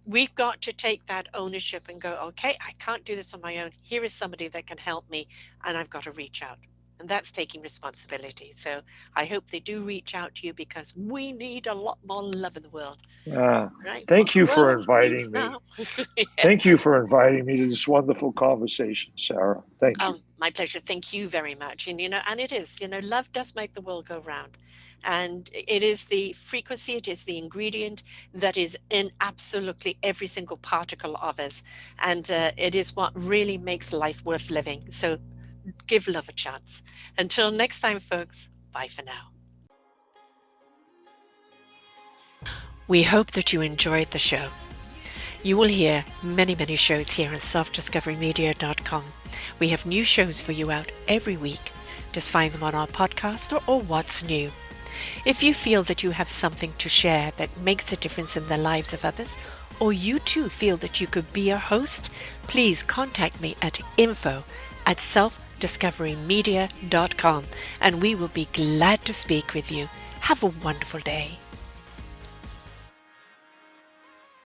We've got to take that ownership and go, okay, I can't do this on my own. Here is somebody that can help me, and I've got to reach out. And that's taking responsibility. So I hope they do reach out to you, because we need a lot more love in the world. Right? What Thank the you for world needs inviting me. now. Thank Yes. you for inviting me to this wonderful conversation, Sarah. Thank you. My pleasure. Thank you very much. And, and it is, love does make the world go round. And it is the frequency, it is the ingredient that is in absolutely every single particle of us. And it is what really makes life worth living. So give love a chance. Until next time, folks, bye for now. We hope that you enjoyed the show. You will hear many, many shows here on selfdiscoverymedia.com. We have new shows for you out every week. Just find them on our podcast or What's New. If you feel that you have something to share that makes a difference in the lives of others, or you too feel that you could be a host, please contact me at info@selfdiscoverymedia.com, and we will be glad to speak with you. Have a wonderful day.